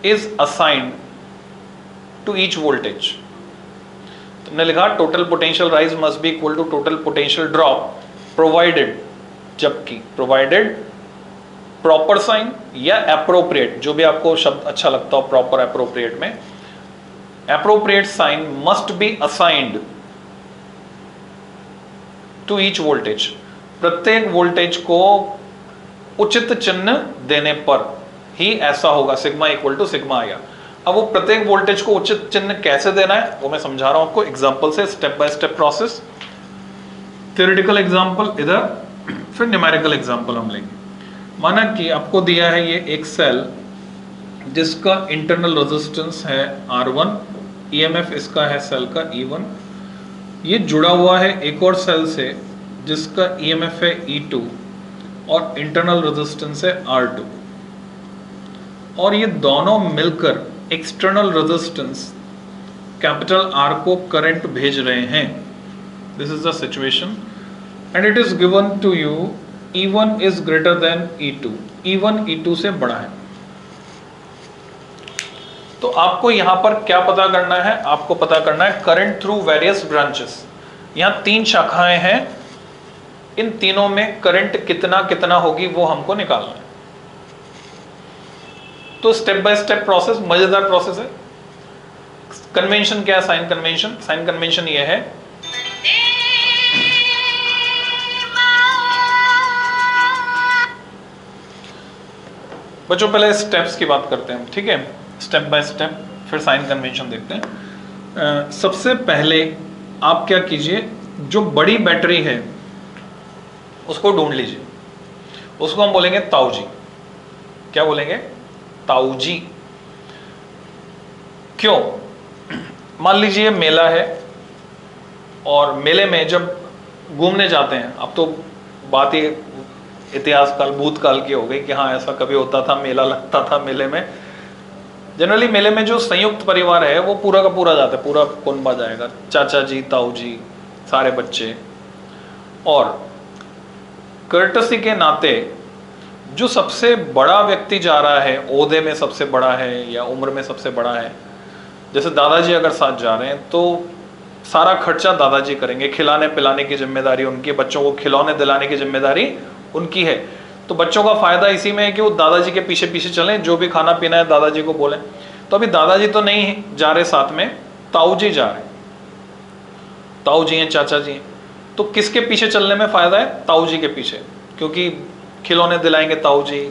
is assigned to each voltage. तुमने लिखा total potential rise must be equal to total potential drop provided, जबकि प्रोवाइडेड प्रॉपर साइन या एप्रोप्रिएट, जो भी आपको शब्द अच्छा लगता हो प्रॉपर एप्रोप्रिएट में, appropriate sign must be assigned to each voltage. प्रत्येक वोल्टेज को उचित चिन्ह देने पर ही ऐसा होगा, सिग्मा इक्वल टू सिग्मा आया। अब वो प्रत्येक वोल्टेज को उचित चिन्ह कैसे देना है वो मैं समझा रहा हूं आपको एग्जांपल से, step by step process. Theoretical example इधर, फिर न्यूमेरिकल एग्जांपल हम लेंगे। माना कि आपको दिया है ये एक सेल जिसका इंटरनल रेजिस्टेंस है R1, ईएमएफ इसका है सेल का E1, ये जुड़ा हुआ है एक और सेल से जिसका ईएमएफ है E2 और इंटरनल रेजिस्टेंस है R2, और ये दोनों मिलकर एक्सटर्नल रेजिस्टेंस कैपिटल R को करंट भेज रहे हैं। This is the situation and it is given to you E1 is greater than E2, E1 E2 से बड़ा है। तो आपको यहां पर क्या पता करना है, आपको पता करना है करंट थ्रू वेरियस ब्रांचेस। यहां 3 शाखाएं हैं, इन तीनों में करंट कितना कितना होगी वो हमको निकालना है। तो स्टेप बाय स्टेप प्रोसेस, मजेदार प्रोसेस है। कन्वेंशन क्या है, साइन कन्वेंशन। साइन कन्वेंशन ये है बच्चों, पहले स्टेप्स की बात करते हैं, ठीक है, स्टेप बाय स्टेप, फिर साइन कन्वेंशन देखते हैं। सबसे पहले आप क्या कीजिए, जो बड़ी बैटरी है उसको ढूंढ लीजिए, उसको हम बोलेंगे ताऊ जी। क्या बोलेंगे, ताऊ जी। क्यों, मान लीजिए मेला है और मेले में जब घूमने जाते हैं, अब तो बात ही इतिहास काल भूतकाल की हो गई कि हाँ ऐसा कभी होता था, मेला लगता था मेले में। जनरली मेले में जो संयुक्त परिवार है वो पूरा का पूरा जाता है, पूरा कुनबा जाएगा, चाचा जी, ताऊ जी, सारे बच्चे। और कर्टसी के नाते जो सबसे बड़ा व्यक्ति जा रहा है, ओहदे में सबसे बड़ा है या उम्र में सबसे बड़ा है, जैसे दादाजी अगर साथ जा रहे हैं तो सारा खर्चा दादाजी करेंगे, खिलाने पिलाने की जिम्मेदारी उनकी, बच्चों को खिलौने दिलाने की जिम्मेदारी उनकी है। तो बच्चों का फायदा इसी में है कि वो दादाजी के पीछे पीछे चलें, जो भी खाना पीना है दादाजी को बोलें। तो अभी दादाजी तो नहीं जा रहे साथ में, ताऊ जी जा रहे, ताऊ जी हैं, चाचा जी हैं। तो किसके पीछे चलने में फायदा है, ताऊ जी के पीछे, क्योंकि खिलौने दिलाएंगे ताऊ जी,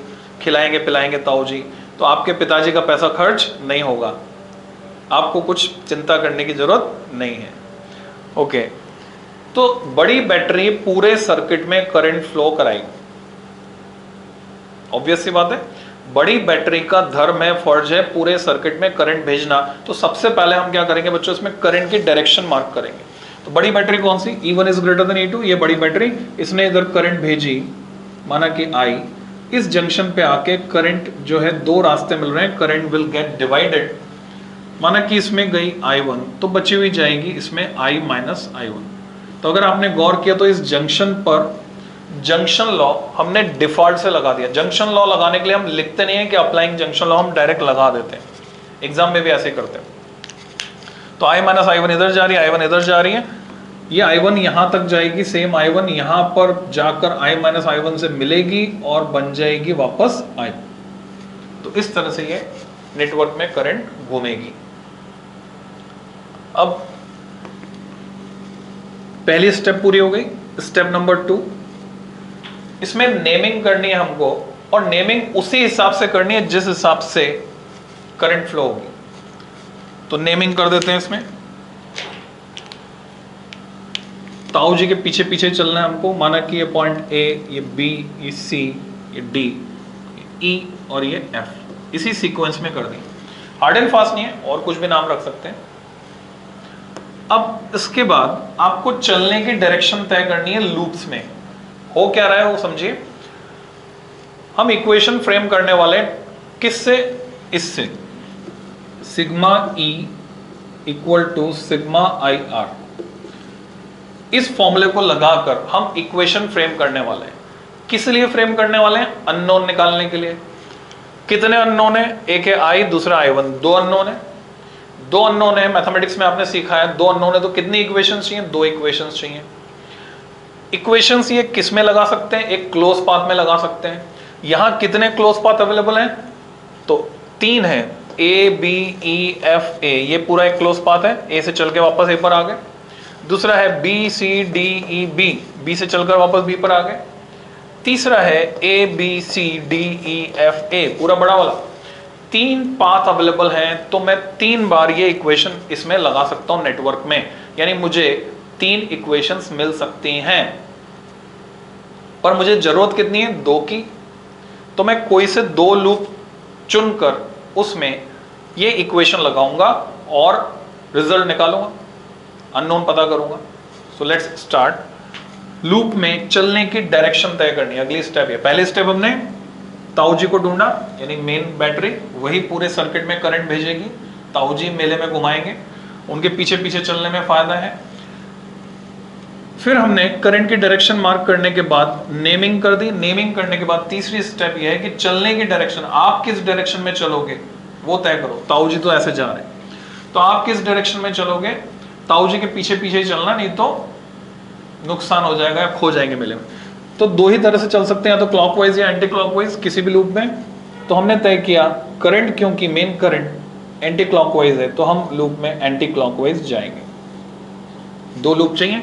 खिलाएंगे पिलाएंगे ताऊ जी, तो आपके पिताजी का पैसा खर्च नहीं होगा, आपको कुछ चिंता करने की जरूरत नहीं है। ओके, तो बड़ी बैटरी पूरे सर्किट में करंट फ्लो कराएगी, ऑब्वियस सी बात है, बड़ी बैटरी का धर्म है, फर्ज है पूरे सर्किट में करंट भेजना। तो सबसे पहले हम क्या करेंगे बच्चों, इसमें करंट की डायरेक्शन मार्क करेंगे। तो बड़ी बैटरी कौन सी, E1 is greater than E2, ये बड़ी बैटरी, इसने इधर करंट भेजी, माना कि I, इस जंक्शन पे आके करंट जो है, 2 रास्ते मिल रहे हैं, करंट विल गेट डिवाइडेड। माना कि इसमें गई I1 तो बची हुई जाएगी इसमें I माइनस I1। तो अगर आपने गौर किया तो इस जंक्शन पर जंक्शन लॉ हमने डिफॉल्ट से लगा दिया। जंक्शन लॉ लगाने के लिए हम लिखते नहीं है कि अप्लाइंग जंक्शन लॉ, हम डायरेक्ट लगा देते हैं, एग्जाम में भी ऐसे करते हैं। तो I माइनस I1 इधर जा रही है, I1 इधर जा रही है, ये I1 यहां तक जाएगी, सेम I1 यहां पर जाकर I माइनस I1 से मिलेगी और बन जाएगी वापस I। तो इस तरह से ये नेटवर्क में करंट घूमेगी। अब पहली स्टेप पूरी हो गई। स्टेप नंबर 2, इसमें नेमिंग करनी है हमको, और नेमिंग उसी हिसाब से करनी है जिस हिसाब से करंट फ्लो होगी। तो नेमिंग कर देते हैं इसमें। ताऊ जी के पीछे पीछे चलना है हमको। माना कि ये पॉइंट ए, ये बी, ये सी, ये डी, ई और ये एफ, इसी सीक्वेंस में कर दी। हार्ड एंड फास्ट नहीं है, और कुछ भी नाम रख सकते हैं। अब इसके बाद आपको चलने की डायरेक्शन तय करनी है लूप्स में। हो क्या रहा है वो समझिए। हम इक्वेशन फ्रेम करने वाले किससे? इससे, sigma E equal to sigma I R. इस फॉर्मूले को लगाकर हम इक्वेशन फ्रेम करने वाले हैं। किस लिए फ्रेम करने वाले हैं? अननोन निकालने के लिए। कितने अननोन है? एक है आई, दूसरा आई वन। दो अननोन है। दो अननोन है, मैथमेटिक्स में आपने सीखा है, दो अननोन है तो कितनी इक्वेशंस चाहिए? दो इक्वेशंस चाहिए। इक्वेशंस ये किस में लगा सकते हैं? एक क्लोज पाथ में लगा सकते हैं। यहां कितने क्लोज पाथ अवेलेबल हैं? तो 3 है, ए बी ई एफ ए। ये पूरा एक क्लोज पाथ है, ए से चल के वापस ए पर आ गए। दूसरा है B C D E B, B से चलकर वापस बी पर आ गए। तीसरा है A B C D E F A, पूरा बड़ा वाला। 3 पाथ अवेलेबल हैं, तो मैं 3 बार ये इक्वेशन इसमें लगा सकता हूं नेटवर्क में। यानी मुझे 3 इक्वेशंस मिल सकती हैं, पर मुझे जरूरत कितनी है? 2 की। तो मैं कोई से 2 लूप चुनकर उसमें ये इक्वेशन लगाऊंगा और रिजल्ट निकालूंगा, अननोन पता करूंगा। सो लेट्स स्टार्ट। लूप में चलने की डायरेक्शन तय करनी है, अगली स्टेप है। पहले स्टेप हमने ताऊ जी को ढूंढा, यानी मेन बैटरी, वही पूरे सर्किट में करंट भेजेगी। ताऊ जी मेले में घुमाएंगे, उनके पीछे पीछे चलने में फायदा है। फिर हमने करंट की डायरेक्शन मार्क करने के बाद नेमिंग कर दी। नेमिंग करने के बाद तीसरी स्टेप यह है कि चलने की डायरेक्शन, आप किस डायरेक्शन में चलोगे वो तय करो। ताऊ जी तो ऐसे जा रहे हैं, तो आप किस डायरेक्शन में चलोगे? ताऊ जी के पीछे पीछे ही चलना, नहीं तो नुकसान हो जाएगा या खो जाएंगे मेले में। तो 2 ही तरह से चल सकते हैं, या तो क्लॉकवाइज या एंटी क्लॉकवाइज, किसी भी लूप में। तो हमने तय किया करंट, क्योंकि मेन करंट एंटी क्लॉकवाइज है, तो हम लूप में एंटी क्लॉकवाइज जाएंगे। 2 लूप चाहिए,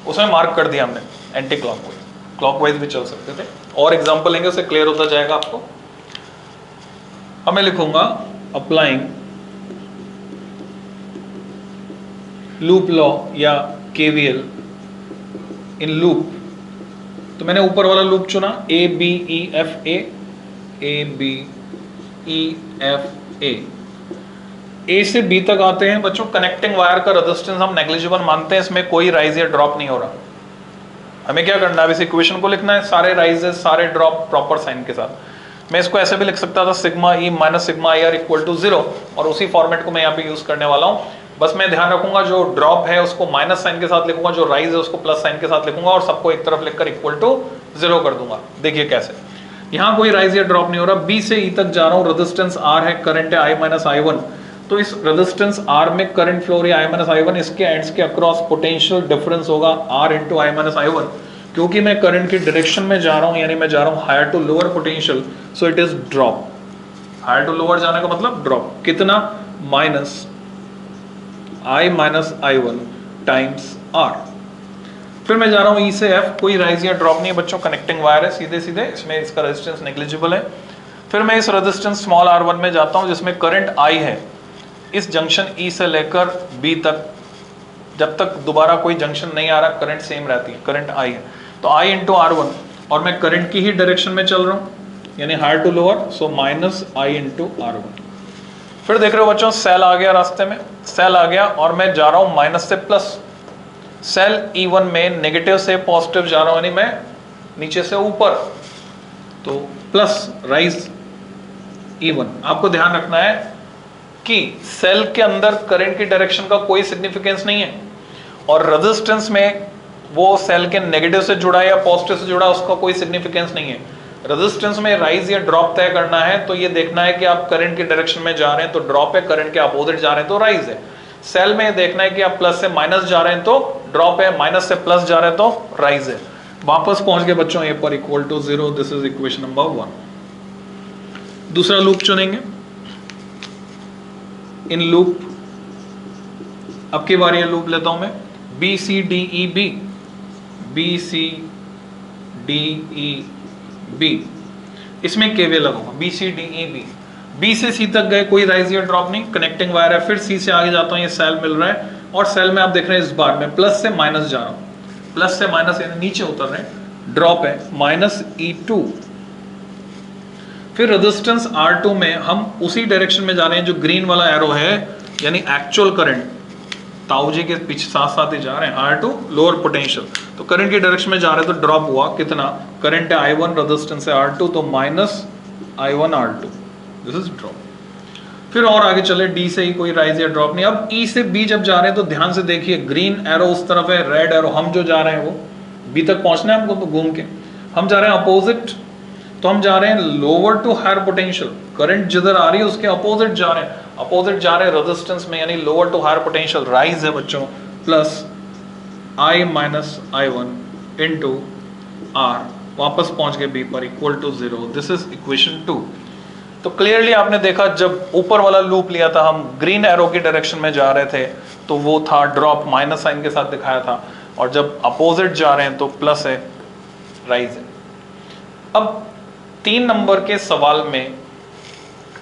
उसमें मार्क कर दिया हमने एंटी क्लॉकवाइज। क्लॉकवाइज भी चल सकते थे, और एग्जांपल लेंगे, उससे क्लियर होता जाएगा आपको। अब मैं लिखूंगा अप्लाइंग लूप लॉ या केवीएल इन लूप। तो मैंने ऊपर वाला लूप चुना, A B E F A, A B E F A. A से बी तक आते हैं बच्चों। कनेक्टिंग वायर का रेजिस्टेंस हम नेग्लिजिबल मानते हैं, इसमें कोई राइज या ड्रॉप नहीं हो रहा। हमें क्या करना है? इस इक्वेशन को लिखना है, सारे राइजेस सारे ड्रॉप प्रॉपर साइन के साथ। मैं इसको ऐसे भी लिख सकता था, sigma E minus sigma I R equal to 0, और उसी फॉर्मेट को मैं यहाँ पे यूज करने वाला हूँ। बस मैं ध्यान रखूंगा, जो ड्रॉप है उसको माइनस साइन के साथ लिखूंगा, जो राइज है उसको प्लस साइन के साथ लिखूंगा, और सबको एक तरफ लिखकर इक्वल टू 0 कर दूंगा। देखिए कैसे, यहाँ कोई राइज या ड्रॉप नहीं हो रहा। बी से ई तक जा रहा हूँ, रेजिस्टेंस आर है, करंट है आई माइनस आई वन। तो इस रेजिस्टेंस R में करंट फ्लो रही है I माइनस I1, इसके एंड्स के अक्रॉस पोटेंशियल डिफरेंस होगा R into I minus I1। क्योंकि मैं करंट की डायरेक्शन में जा रहा हूं, यानी मैं जा रहा हूं higher to lower potential, so it is drop. Higher to lower जाने का मतलब ड्रॉप। कितना? Minus I minus I1 times R। फिर मैं जा रहा हूं E से F, कोई राइज या ड्रॉप नहीं है बच्चों, कनेक्टिंग वायर है सीधे सीधे, इसमें इसका रेजिस्टेंस नेग्लिजिबल है। फिर मैं इस रेजिस्टेंस स्मॉल R1 में जाता हूं, जिसमें करंट I है। इस जंक्शन E से लेकर B तक, जब तक दोबारा कोई जंक्शन नहीं आ रहा, करंट सेम रहती है, करंट I है। तो I इंटू R1, और मैं करंट की ही डायरेक्शन में चल रहा हूँ, यानी higher to lower, so minus I into R1। फिर देख रहे हो बच्चों, सेल आ गया रास्ते में, सेल आ गया, और मैं जा रहा हूँ माइनस से प्लस। सेल E1 में नेगेटिव से पॉजिटिव जा रहा हूँ, यानी मैं नीचे से ऊपर, तो प्लस राइज E1। आपको ध्यान रखना है कि सेल के अंदर करंट की डायरेक्शन का कोई सिग्निफिकेंस नहीं है, और रेजिस्टेंस में वो सेल के नेगेटिव से जुड़ा या पॉजिटिव से जुड़ा, उसका कोई सिग्निफिकेंस नहीं है। रेजिस्टेंस में राइज या ड्रॉप तय करना है, तो ये देखना है कि आप करंट की डायरेक्शन में जा रहे हैं तो ड्रॉप है, करंट के अपोजिट जा रहे हैं तो राइज है। सेल में देखना है कि आप प्लस से माइनस जा रहे हैं तो ड्रॉप है, माइनस से प्लस जा रहे हैं तो राइज है। वापस पहुंच गए बच्चों ए पर, equal to 0। This is equation number 1। दूसरा लूप चुनेंगे। इन लूप, अब की बार ये लूप लेता हूं मैं, B C D E B, B C D E B, इसमें केवीएल लगाऊंगा, B C D E B. B से सी तक गए, कोई राइज या ड्रॉप नहीं, कनेक्टिंग वायर है। फिर सी से आगे जाता हूं, ये सेल मिल रहा है, और सेल में आप देख रहे हैं इस बार में प्लस से माइनस जा रहा हूं, प्लस से माइनस यानी नीचे उतर रहे हैं, ड्रॉप है -E2। फिर रेजिस्टेंस R2 में हम उसी डायरेक्शन में जा रहे हैं जो ग्रीन वाला एरो है, यानी एक्चुअल करंट ताऊ जी के पीछे साथ साथ ही जा रहे हैं, R2 लोअर पोटेंशियल, तो करंट की डायरेक्शन में जा रहे हैं, तो ड्रॉप हुआ कितना, करंट है I1, रेजिस्टेंस है R2, तो -I1 R2, this is drop. फिर और आगे चले, डी से ही कोई राइज या ड्रॉप नहीं। अब ई से बी जब जा रहे हैं तो ध्यान से देखिए, ग्रीन एरो उस तरफ है, रेड एरो, हम जो जा रहे हैं वो बी तक पहुंचना है हमको, तो घूम के हम जा रहे हैं अपोजिट, तो हम जा रहे हैं lower to higher potential, current जिधर आ रही है उसके अपोजिट जा रहे हैं, अपोजिट जा रहे हैं रेजिस्टेंस में, यानी lower to higher potential rise है बच्चों, plus I minus I1 into R, वापस पहुंच गए बी पर, equal to 0। This is equation 2। तो क्लियरली आपने देखा, जब ऊपर वाला लूप लिया था हम, ग्रीन एरो की डायरेक्शन में जा रहे थे तो वो था ड्रॉप, माइनस साइन के साथ दिखाया था, और जब अपोजिट जा रहे हैं तो प्लस है, राइज है। अब 3 नंबर के सवाल में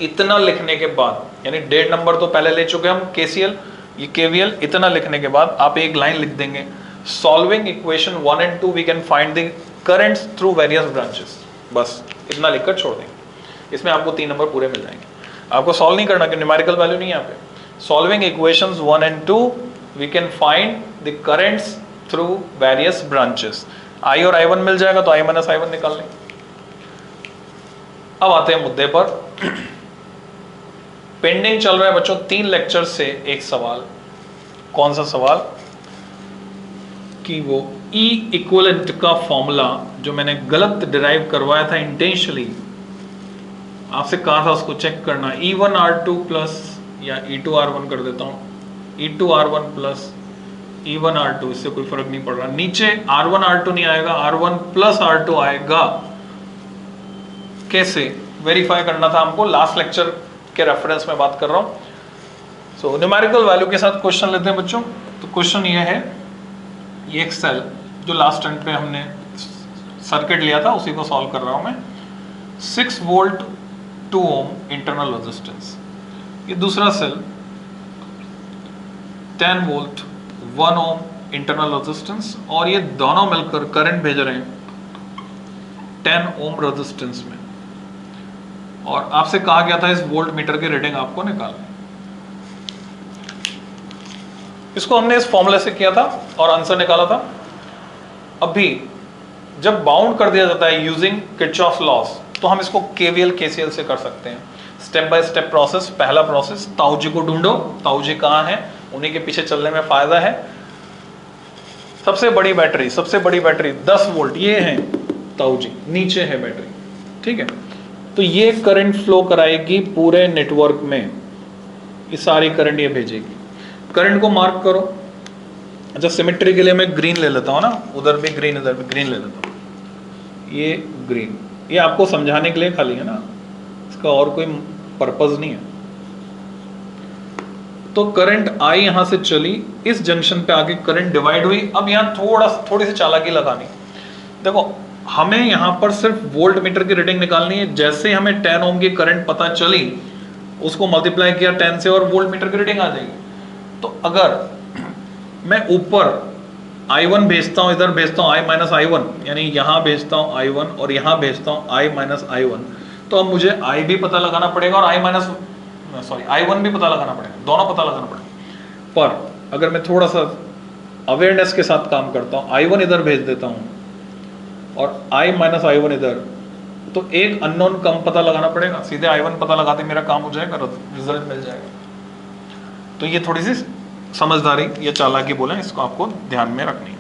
इतना लिखने के बाद, यानी 1.5 नंबर तो पहले ले चुके हम केसीएल, ये केवीएल, इतना लिखने के बाद आप एक लाइन लिख देंगे, solving equation 1 and 2 we can find the currents through various branches. बस इतना लिखकर छोड़ देंगे, इसमें आपको 3 नंबर पूरे मिल जाएंगे। आपको सॉल्व नहीं करना, कि न्यूमेरिकल वैल्यू नहीं है यहाँ पे। Solving equations 1 and 2 we can find the currents through various branches. I और I1 मिल जाएगा तो I माइनस I1 निकाल लेंगे। अब आते हैं मुद्दे पर। पेंडिंग चल रहा है बच्चों 3 लेक्चर से एक सवाल। कौन सा सवाल? कि वो E इक्विवेलेंट का फॉर्मूला जो मैंने गलत डिराइव करवाया था इंटेंशनली, आपसे कहा था उसको चेक करना। E1R2 प्लस या E2R1 कर देता हूं, E2R1 प्लस E1R2, इससे कोई फर्क नहीं पड़ रहा। नीचे R1R2 नहीं आएगा, R1 प्लस R2 आएगा। कैसे वेरीफाई करना था हमको, लास्ट लेक्चर के रेफरेंस में बात कर रहा हूं। सो न्यूमेरिकल वैल्यू के साथ क्वेश्चन लेते हैं बच्चों। तो क्वेश्चन ये है, ये एक सेल जो लास्ट टाइम पे हमने सर्किट लिया था उसी को सॉल्व कर रहा हूं मैं। 6 वोल्ट 2 ओम इंटरनल रेजिस्टेंस, ये दूसरा सेल 10 वोल्ट 1 ओम इंटरनल रेजिस्टेंस, और ये दोनों मिलकर करंट भेज रहे हैं 10 ओम रेजिस्टेंस में। और आपसे कहा गया था इस वोल्ट मीटर की रीडिंग आपको निकालनी। इसको हमने इस फॉर्मूले से किया था और आंसर निकाला था। अभी जब बाउंड कर दिया जाता है यूजिंग किरचॉफ लॉस, तो हम इसको केवीएल केसीएल से कर सकते हैं। Step by step process. पहला प्रोसेस, ताऊ जी को ढूंढो, ताऊ जी कहाँ हैं, उन्हीं के पीछे चलने में फायदा है। सबसे बड़ी बैटरी 10 वोल्ट, ये है ताऊ जी, नीचे है बैटरी, ठीक है। तो ये करंट फ्लो कराएगी पूरे नेटवर्क में, ये सारी करंट ये भेजेगी। करंट को मार्क करो। अच्छा, सिमेट्री के लिए मैं ग्रीन ले लेता हूँ ना, उधर भी ग्रीन इधर भी ग्रीन ले लेता हूँ। ये ग्रीन, ये आपको समझाने के लिए खाली है ना, इसका और कोई पर्पस नहीं है। तो करंट आई यहां से चली, इस जंक्शन पे आके करंट डिवाइड हुई। अब यहाँ थोड़ी सी चालाकी लगानी। देखो, हमें यहाँ पर सिर्फ वोल्ट मीटर की रीडिंग निकालनी है। जैसे ही हमें 10 ओम की करंट पता चली, उसको मल्टीप्लाई किया 10 से और वोल्ट मीटर की रीडिंग आ जाएगी। तो अगर मैं ऊपर I1 भेजता हूँ, इधर भेजता हूँ I माइनस I1, यानी यहाँ भेजता हूँ I1 और यहाँ भेजता हूँ I माइनस I1, तो अब मुझे I भी पता लगाना पड़ेगा और I1 भी पता लगाना पड़ेगा, दोनों पता लगाना पड़ेगा। पर अगर मैं थोड़ा सा अवेयरनेस के साथ काम करता हूँ, I1 इधर भेज देता हूँ और I माइनस I1 इधर, तो एक अननोन कम पता लगाना पड़ेगा। सीधे I1 पता लगाते मेरा काम हो जाएगा, रिजल्ट मिल जाएगा। तो ये थोड़ी सी समझदारी या चालाकी बोले, इसको आपको ध्यान में रखनी है।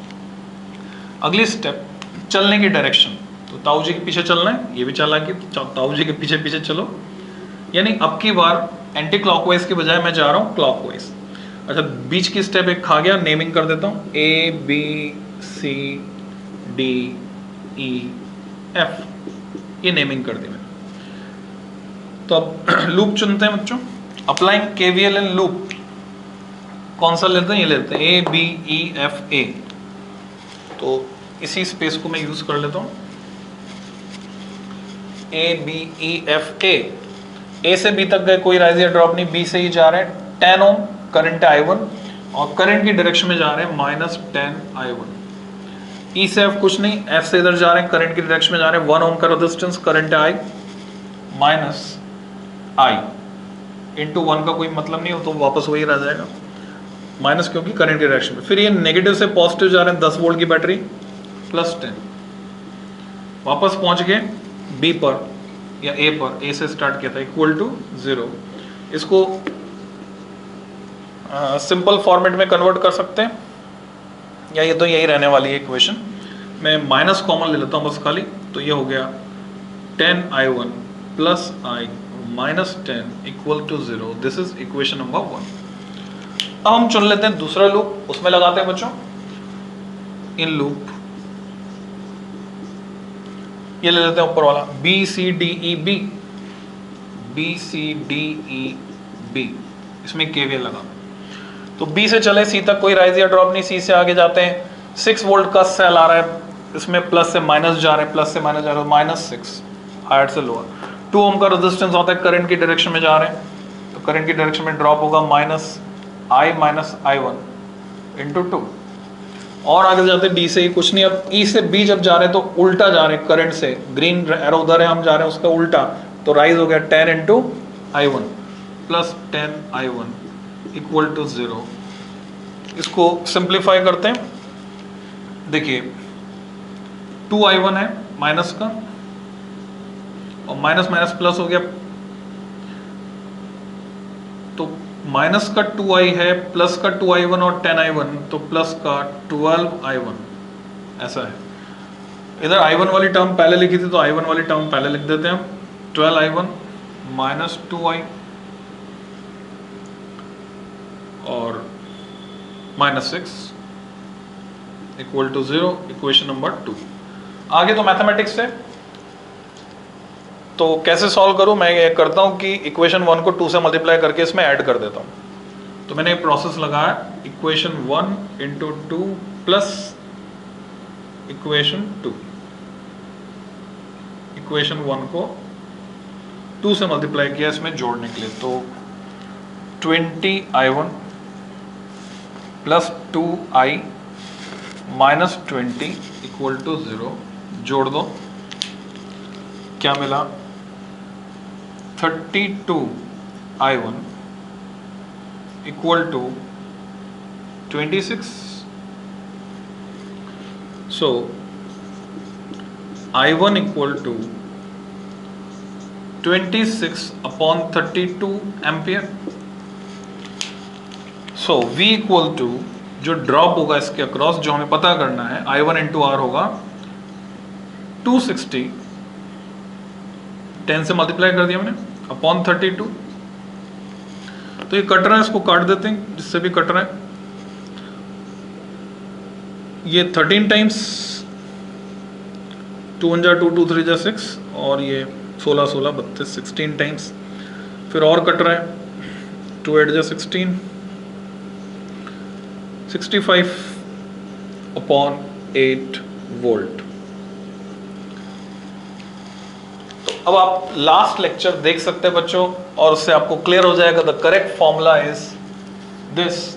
अगली स्टेप, चलने की डायरेक्शन। तो ताऊ जी के पीछे चलना है, ये भी चालाकी, ताऊ जी के पीछे पीछे चलो। यानी अब की बार एंटी क्लॉकवाइज के बजाय मैं जा रहा हूँ क्लॉकवाइज। अच्छा, बीच की स्टेप एक खा गया, नेमिंग कर देता हूँ ABCDEF, ये नेमिंग कर दी मैंने। तो अब लूप चुनते हैं बच्चों, अप्लाइंग केवीएल इन लूप। कौन सा लेते हैं? ये लेते हैं ए बी ई एफ ए। तो इसी स्पेस को मैं यूज कर लेता हूं, ए B E F A. A से बी तक गए, कोई राइज या ड्रॉप नहीं, बी से ही जा रहे हैं। 10 ओम करंट है I1 और करंट की डायरेक्शन में जा रहे हैं -10 I1। ई से एफ कुछ नहीं, एफ से इधर जा रहे हैं, करंट की डायरेक्शन में जा रहे हैं। 1 ओम का रेजिस्टेंस, करंट है I -I इंटू 1 का कोई मतलब नहीं हो तो वापस वही रह जाएगा माइनस, क्योंकि करंट की डायरेक्शन में। फिर ये नेगेटिव से पॉजिटिव जा रहे हैं, 10 वोल्ट की बैटरी +10, वापस पहुंच गए बी पर या ए पर, ए से स्टार्ट किया था, इक्वल टू 0। इसको सिंपल फॉर्मेट में कन्वर्ट कर सकते हैं, या ये तो यही रहने वाली है इक्वेशन। मैं माइनस कॉमन ले लेता हूँ बस खाली, तो ये हो गया 10I1 + I -10 equal to 0। This is equation number 1। अब हम चुन लेते हैं दूसरा लूप, उसमें लगाते हैं बच्चों इन लूप, ये ले लेते हैं ऊपर वाला B C D E B, B C D E B, इसमें केवीएल लगा। तो बी से चले सी तक, कोई राइज या ड्रॉप नहीं, सी से आगे जाते हैं। 6 वोल्ट का सेल आ रहा है, इसमें प्लस से माइनस जा रहे हैं, प्लस से माइनस जा रहे हैं, -6 हायर से लोअर। 2 ओम का रेजिस्टेंस आता है, करंट की डायरेक्शन में जा रहे हैं, तो करंट की डायरेक्शन में ड्रॉप होगा -I -I1 इंटू 2। और आगे जाते हैं डी से ही कुछ नहीं। अब ई से बी जब जा रहे हैं तो उल्टा जा रहे हैं करंट से, ग्रीन एरो उधर है, हम जा रहे हैं उसका उल्टा, तो राइज हो गया 10 into I1 + 10I1 equal to 0। इसको सिंप्लीफाई करते हैं, देखिए 2I1 है माइनस का, और माइनस माइनस प्लस हो गया, तो माइनस का 2I है, प्लस का 2I1 और 10I1, तो प्लस का 12I1, ऐसा है। इधर I1 वाली टर्म पहले लिखी थी, तो I1 वाली टर्म पहले लिख देते हैं हम। 12I1 -2I और -6 इक्वल टू 0, इक्वेशन नंबर 2। आगे तो मैथमेटिक्स से, तो कैसे सॉल्व करूं? मैं ये करता हूं कि इक्वेशन 1 को 2 से मल्टीप्लाई करके इसमें ऐड कर देता हूं। तो मैंने एक प्रोसेस लगाया, equation 1 into 2 plus equation 2। Equation 1 को 2 से मल्टीप्लाई किया इसमें जोड़ने के लिए, तो 20I1 + 2I -20 इक्वल टू 0। जोड़ दो, क्या मिला? 32I1 equal to 26। So I1 equal to 26/32 ampere. So V equal to जो ड्रॉप होगा इसके अक्रॉस, जो हमें पता करना है, I1 इंटू R होगा 260, 10 से मल्टीप्लाई कर दिया मैंने, /32। तो ये कट रहा है, इसको काट देते हैं, जिससे भी कट रहा है। ये 13 टाइम्स, 2 1 2 2 3 6, और ये 16 16 32, 16 टाइम्स। फिर और कट रहा है, 2 8 16, 65/8 वोल्ट। अब आप लास्ट लेक्चर देख सकते हैं बच्चों, और उससे आपको क्लियर हो जाएगा। The correct formula is this,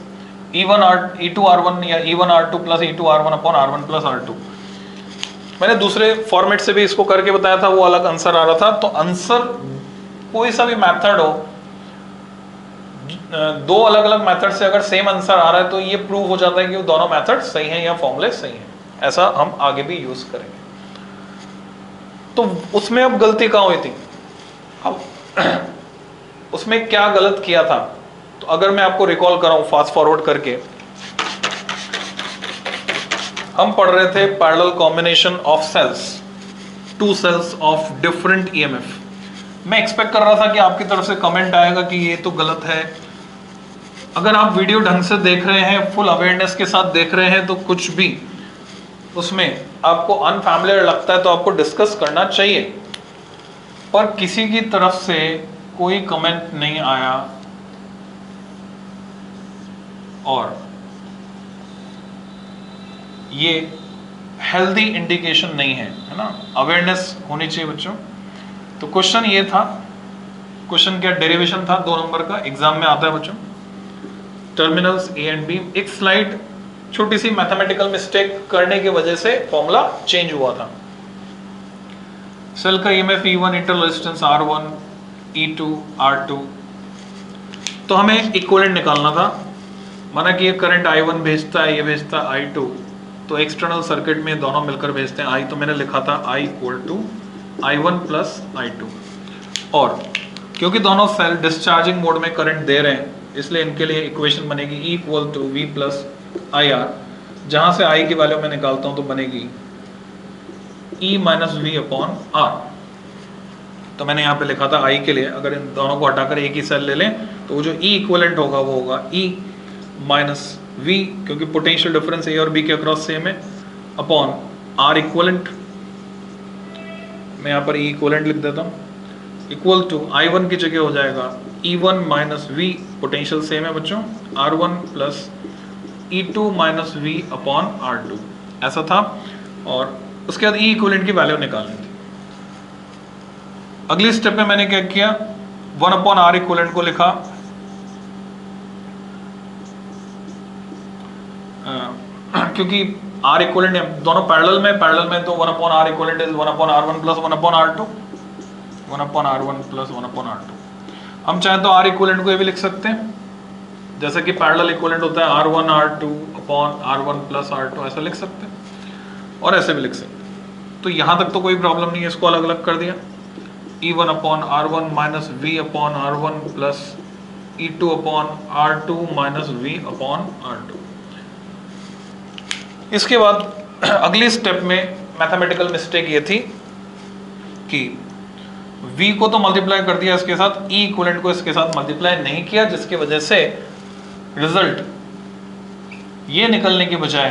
E2R1 या E1R2 + E2R1/R1 + R2। मैंने दूसरे फॉर्मेट से भी इसको करके बताया था, वो अलग आंसर आ रहा था। तो आंसर कोई सा भी मेथड हो, 2 अलग अलग मेथड से अगर सेम आंसर आ रहा है, तो ये प्रूव हो जाता है कि वो दोनों मेथड सही हैं या फॉर्मूले सही हैं। ऐसा हम आगे भी यूज करेंगे। तो उसमें अब गलती कहाँ हुई थी? अब उसमें क्या गलत किया था? तो अगर मैं आपको रिकॉल कराऊं फास्ट फॉरवर्ड करके, हम पढ़ रहे थे parallel combination of cells, 2 cells of different EMF। मैं एक्सपेक्ट कर रहा था कि आपकी तरफ से कमेंट आएगा कि ये तो गलत है। अगर आप वीडियो ढंग से देख रहे हैं, फुल अवेयरनेस के साथ देख रहे हैं, तो कुछ भी उसमें आपको अनफैमिलियर लगता है तो आपको डिस्कस करना चाहिए। पर किसी की तरफ से कोई कमेंट नहीं आया और ये हेल्दी इंडिकेशन नहीं है ना, अवेयरनेस होनी चाहिए बच्चों। तो क्वेश्चन ये था, क्वेश्चन क्या डेरिवेशन था 2 नंबर का, एग्जाम में आता है बच्चों, टर्मिनल्स ए एंड बी। एक स्लाइड छोटी सी मैथमेटिकल मिस्टेक करने की वजह से फॉर्मूला चेंज हुआ था। सेल का EMF E1 internal resistance R1 E2 R2, तो हमें इक्विवेलेंट निकालना था। माना कि ये करंट I1 भेजता है, ये भेजता है I2, तो एक्सटर्नल सर्किट में दोनों मिलकर भेजते हैं I, तो मैंने लिखा था I equal to I1 plus I2। और क्योंकि दोनों सेल डिस्चार्जिंग मोड में करंट दे रहे हैं, इसलिए इनके लिए इक्वेशन बनेगी E equal to V plus IR, जहां से I की वैल्यू मैं निकालता हूं तो बनेगी E minus V upon R। तो मैंने यहाँ पे लिखा था I के लिए, अगर इन दोनों को हटाकर एक ही सेल ले लें तो वो जो E इक्वलेंट होगा वो होगा E माइनस V, क्योंकि पोटेंशियल डिफरेंस A और B के अक्रॉस सेम है, अपॉन R इक्वलेंट। मैं यहाँ पर E इक्वलेंट लिख देता हूँ, इक्वल टू I1 की जगह हो जाएगा E1 minus V, potential same है बच्चों, R1 plus E2 minus V upon R2, ऐसा था। और उसके बाद E इक्वलेंट की वैल्यू निकालनी थी। अगली स्टेप में मैंने क्या किया, 1 अपॉन R इक्वलेंट को लिखा, क्योंकि R इक्वलेंट दोनों पैरेलल में, तो 1 upon R equivalent is 1 upon R1 plus 1 upon R2, 1 upon R1 plus 1 upon R2। हम चाहें तो R इक्वलेंट को ये भी लिख सकते हैं, जैसे कि पैरेलल इक्वलेंट होता है R1 R2 upon R1 plus R2, ऐसा लिख सकते हैं, और ऐसे भी लिख सकते हैं। तो यहाँ तक तो कोई प्रॉब्लम नहीं है, इसको अलग अलग कर दिया, E1 upon R1 minus V upon R1 plus E2 upon R2 minus V upon R2। इसके बाद अगली स्टेप में मैथमेटिकल मिस्टेक ये थी कि V को तो मल्टीप्लाई कर दिया इसके साथ, E इक्वलेंट को इसके साथ मल्टीप्लाई नहीं किया, जिसकी वजह से रिजल्ट ये निकलने की बजाय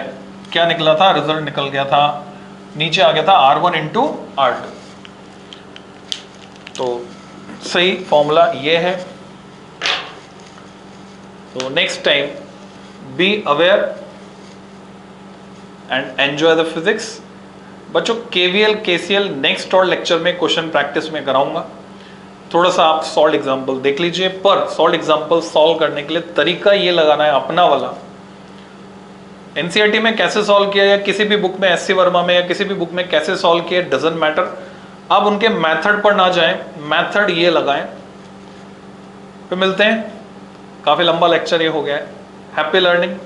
क्या निकला था, रिजल्ट निकल गया था, नीचे आ गया था R1 इंटू R2। तो सही फॉर्मूला ये है। तो next time be aware and enjoy the physics. बच्चों KVL KCL नेक्स्ट और लेक्चर में क्वेश्चन प्रैक्टिस में कराऊंगा। थोड़ा सा आप सॉल्व एग्जांपल देख लीजिए, पर सॉल्व एग्जांपल सॉल्व करने के लिए तरीका ये लगाना है अपना वाला। एनसीईआरटी में कैसे सॉल्व किया, या किसी भी बुक में SC वर्मा में या किसी भी बुक में कैसे सॉल्व किया, डजंट मैटर। आप उनके मेथड पर ना जाएं, मेथड ये लगाएं। फिर मिलते हैं, काफी लंबा लेक्चर ये हो गया है। Happy learning.